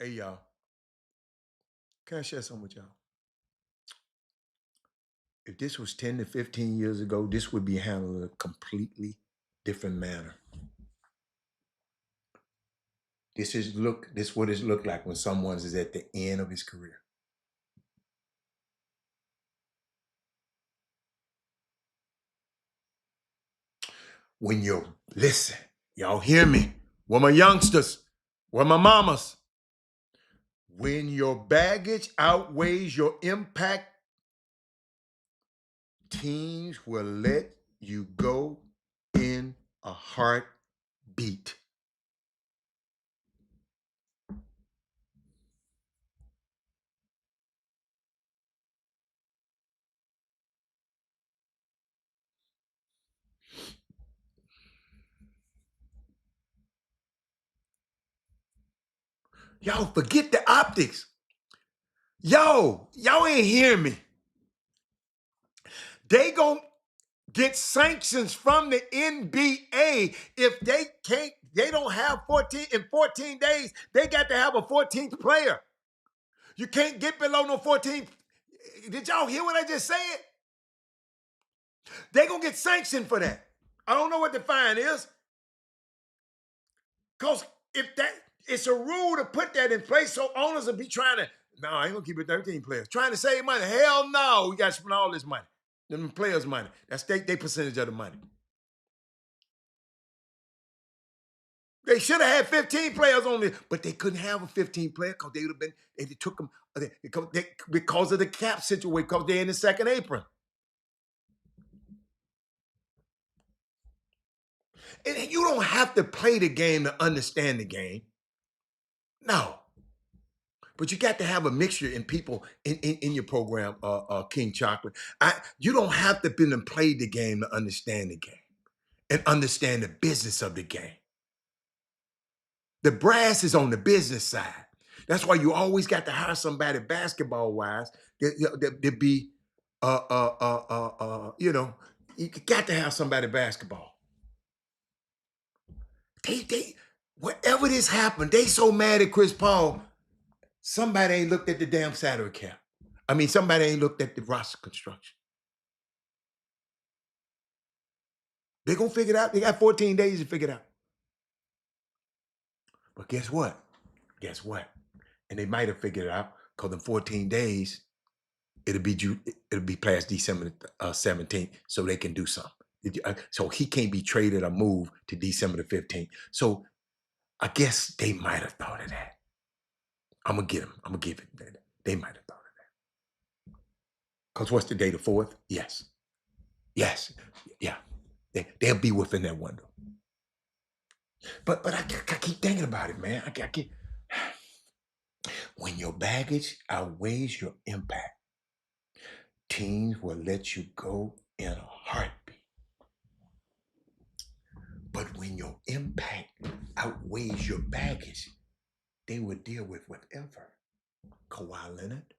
Hey, y'all. Can I share something with y'all? If this was 10 to 15 years ago, this would be handled in a completely different manner. This is what it looked like when someone is at the end of his career. When listen, y'all hear me? Where my youngsters, where my mamas? When your baggage outweighs your impact, teams will let you go in a heartbeat. Y'all forget the optics. Y'all ain't hearing me. They gonna get sanctions from the NBA if they don't have 14 days. They got to have a 14th player. You can't get below no 14th. Did y'all hear what I just said? They gonna get sanctioned for that. I don't know what the fine is. Because it's a rule to put that in place, so owners will be trying to, no, I ain't gonna keep it 13 players. Trying to save money. Hell no, we gotta spend all this money. Them players' money. That's their percentage of the money. They should have had 15 players on this, but they couldn't have a 15 player because they would have been, they took them because of the cap situation, because they're in the 2nd apron. And you don't have to play the game to understand the game. No. But you got to have a mixture in people in your program, King Chocolate. You don't have to been and play the game to understand the game and understand the business of the game. The brass is on the business side. That's why you always got to hire somebody basketball-wise that be, you got to have somebody basketball. Whatever this happened, they so mad at Chris Paul. Somebody ain't looked at the damn salary cap. I mean, somebody ain't looked at the roster construction. They're going to figure it out. They got 14 days to figure it out. But guess what? Guess what? And they might have figured it out because in 14 days, it'll be past December 17th, so they can do something. So he can't be traded or moved to December the 15th. So I guess they might have thought of that. I'm gonna get them. I'm gonna give it. They might have thought of that. Because what's the day? The 4th? Yes. Yes. Yeah. They'll be within that window. But I keep thinking about it, man. I keep, when your baggage outweighs your impact, teams will let you go in a heartbeat. But when your impact outweighs your baggage, they will deal with whatever. Kawhi Leonard,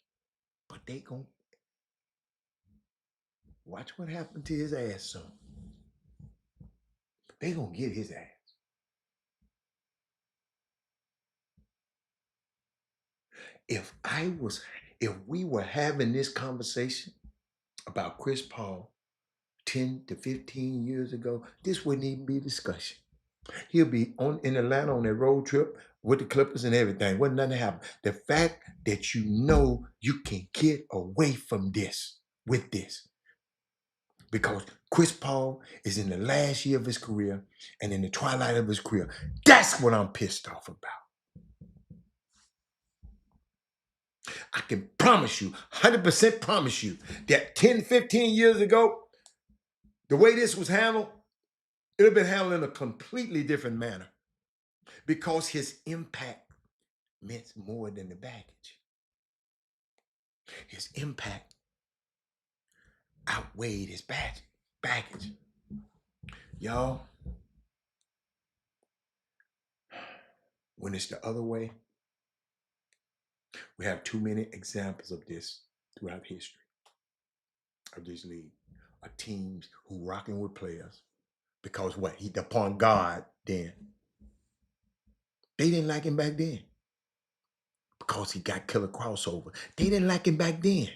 but they gon' watch what happened to his ass soon. They gonna get his ass. If we were having this conversation about Chris Paul 10 to 15 years ago, this wouldn't even be a discussion. He'll be in Atlanta on that road trip with the Clippers and everything. Wasn't nothing happen. The fact that you know you can get away from this with this. Because Chris Paul is in the last year of his career and in the twilight of his career. That's what I'm pissed off about. I can promise you, 100% promise you, that 10, 15 years ago, the way this was handled, it would have been handled in a completely different manner because his impact meant more than the baggage. His impact outweighed his baggage. Y'all, when it's the other way, we have too many examples of this throughout history of this league. Of teams who rocking with players because what? He the point guard then. They didn't like him back then because he got killer crossover. They didn't like him back then.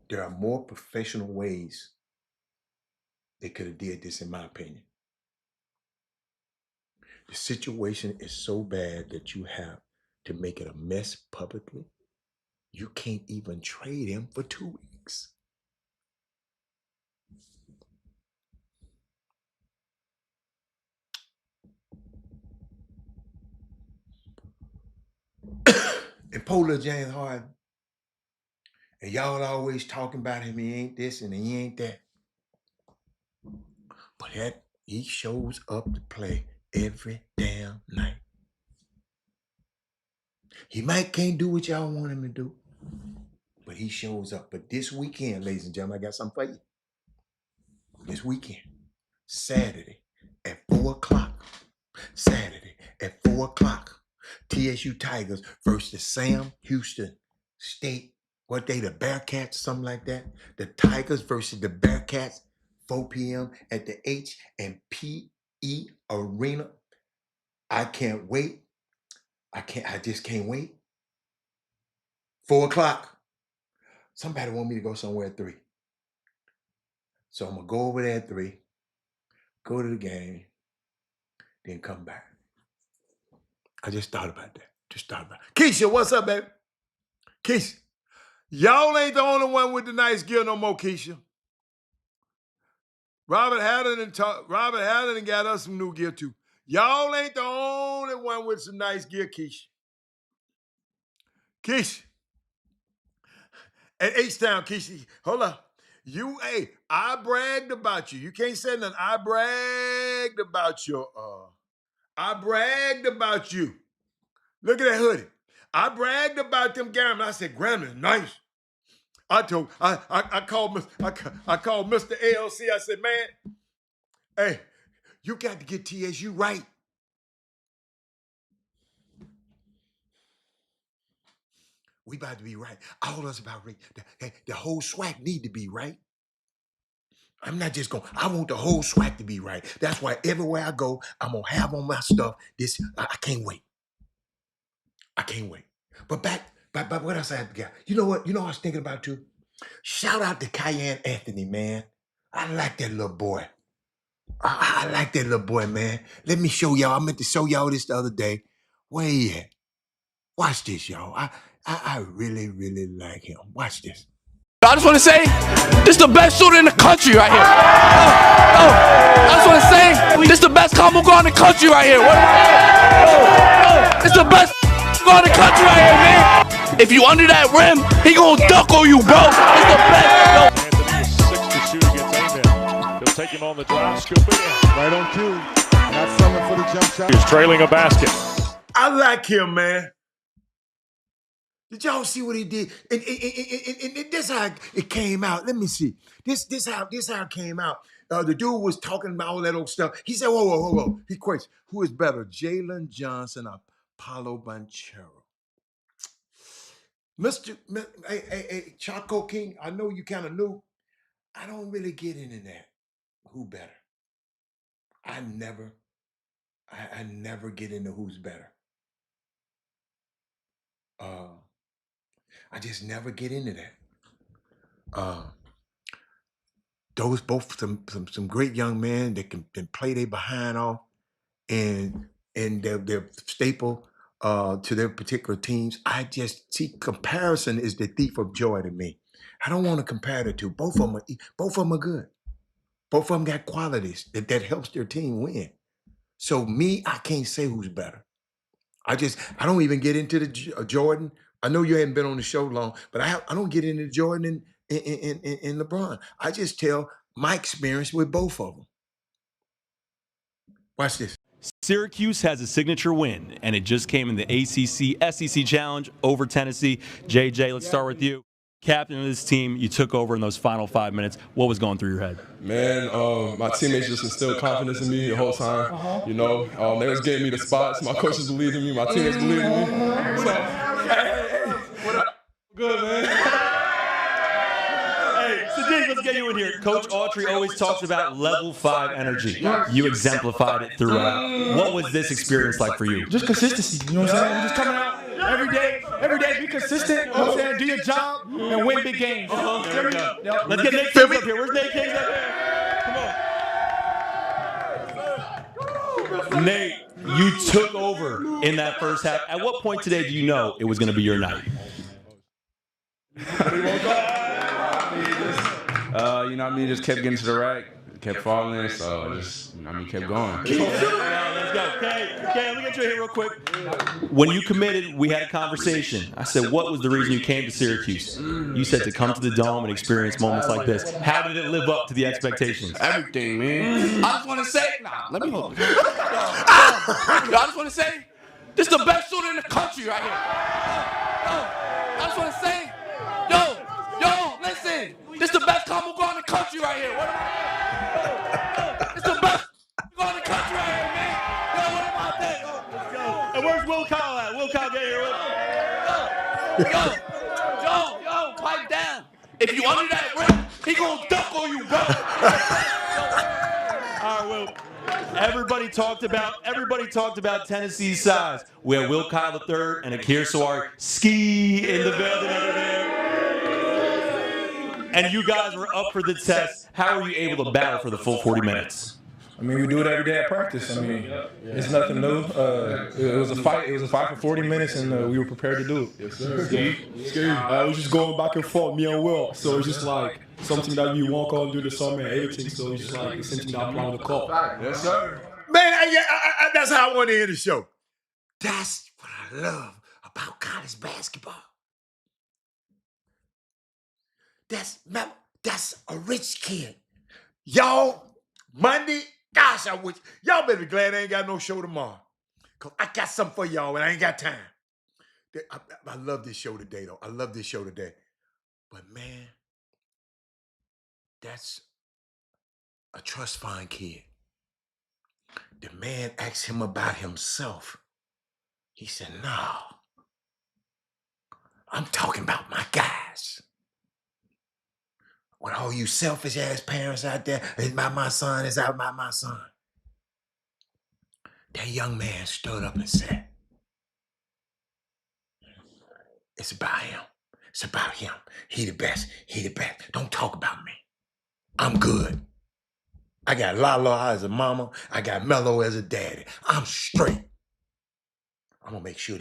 There are more professional ways they could have did this, in my opinion. The situation is so bad that you have to make it a mess publicly. You can't even trade him for 2 weeks. And Polar James Harden, and y'all always talking about him, he ain't this and he ain't that. But he shows up to play every damn night. He might can't do what y'all want him to do, but he shows up. But this weekend, ladies and gentlemen, I got something for you. This weekend, Saturday at 4 o'clock. Saturday at 4 o'clock. TSU Tigers versus Sam Houston State. What they, the Bearcats, something like that? The Tigers versus the Bearcats, 4 p.m. at the H&P Arena. I can't wait. I just can't wait. 4 o'clock. Somebody want me to go somewhere at 3. So I'm going to go over there at 3, go to the game, then come back. I just thought about that. Keisha, what's up, baby? Keisha, y'all ain't the only one with the nice gear no more, Keisha. Robert Haddon got us some new gear too. Y'all ain't the only one with some nice gear, Keisha. Keisha. At H-Town, Keisha, hold up. I bragged about you. You can't say nothing. I bragged about you. Look at that hoodie. I bragged about them garments. I said, Grambling, nice. I called Mr. ALC. I said, man, hey, you got to get TSU right. We about to be right. All of us about right. The whole swag need to be right. I'm not just I want the whole swag to be right. That's why everywhere I go, I'm going to have on my stuff. I can't wait. I can't wait. But what else I have to get? You know what I was thinking about too? Shout out to Cayenne Anthony, man. I like that little boy. I like that little boy, man. Let me show y'all. I meant to show y'all this the other day. Where he at? Watch this, y'all. I really, really like him. Watch this. I just want to say, this is the best shooter in the country right here. I just want to say, this is the best combo guard in the country right here. It's the best guard in the country right here, man. If you under that rim, he gonna duck on you, bro. It's the best. Anthony is 6 to shoot against Amen. They'll take him on the drive, scoop it in. Right on cue. Not something for the jump shot. He's trailing a basket. I like him, man. Did y'all see what he did? And this how it came out. Let me see. This how it came out. The dude was talking about all that old stuff. He said, whoa. He quotes, who is better, Jalen Johnson or Paolo Banchero? Hey, Chaco King, I know you kind of knew. I don't really get into that. Who better? I never get into who's better. I just never get into that. Those both some great young men that can play their behind off, and they're staple to their particular teams. I just see comparison is the thief of joy to me. I don't want to compare the two. Both of them are good. Both of them got qualities that helps their team win. So me, I can't say who's better. I don't even get into the Jordan. I know you hadn't been on the show long, but I don't get into Jordan and LeBron. I just tell my experience with both of them. Watch this. Syracuse has a signature win, and it just came in the ACC SEC Challenge over Tennessee. JJ, let's start with you. Captain of this team, you took over in those final 5 minutes. What was going through your head? Man, my teammates just instilled confidence in me the whole time. You know, they was getting me the spots. My coaches believed in me. My teammates believed in me. So, hey, what up? Good, man. Hey, Sadiq, let's get you in here. Coach Autry always talks about level 5 energy. You exemplified it throughout. What was this experience like for you? Just consistency, you know what I'm saying? Just coming out every day, be consistent, you know what I'm saying? Do your job and win big games. Let's get Nate Kings up here. Where's Nate Kings up here? Come on. Nate, you took over in that first half. At what point today do you know it was going to be your night? You know what I mean? Just kept getting to the rack, kept falling, so just, you know what I mean, kept going. Let's go. Okay, let me get you in here real quick. When you committed, we had a conversation. I said, what was the reason you came to Syracuse? You said to come to the Dome and experience moments like this. How did it live up to the expectations? Everything, man. I just want to say, let me hold it. I just want to say, this is the best shooter in the country right here. I just want to say, listen, this is the best combo guard in the country right here. It's the best guard in the country right here, man. What about that? And where's Will Kyle at? Will Kyle, get here. Pipe down. If you under that rim, he gonna duck on you, bro. All right, Will. Everybody talked about Tennessee's size. We had Will Kyle III and Akir Sawari ski in the building over there. And you guys were up for the test. How were you able to battle for the full 40 minutes? I mean, we do it every day at practice. I mean, it's nothing new. It was a fight. It was a fight for 40 minutes, and we were prepared to do it. Yes, sir. I was just going back and forth, me and Will. So it's just like something that we won't call and do the summer and everything. So it's just like something that apply on the court. Yes, sir. Man, that's how I want to end the show. That's what I love about college basketball. That's a rich kid. Y'all, Monday, gosh, I wish. Y'all better be glad I ain't got no show tomorrow. Because I got something for y'all and I ain't got time. I love this show today, though. I love this show today. But, man, that's a trust fund kid. The man asked him about himself. He said, no, I'm talking about my guys. With all you selfish ass parents out there, it's about my son, it's about my son. That young man stood up and said, it's about him. It's about him. He the best. He the best. Don't talk about me. I'm good. I got Lala as a mama. I got Mello as a daddy. I'm straight. I'm gonna make sure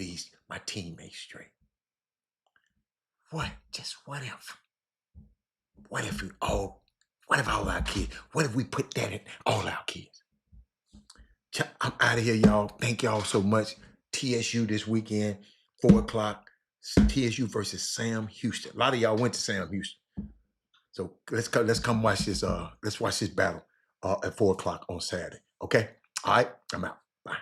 my teammates straight. What? Just what if? What if all our kids? What if we put that in all our kids? I'm out of here, y'all. Thank y'all so much. TSU this weekend, 4 o'clock. TSU versus Sam Houston. A lot of y'all went to Sam Houston. So let's come watch this. Let's watch this battle at 4 o'clock on Saturday. Okay? All right, I'm out. Bye.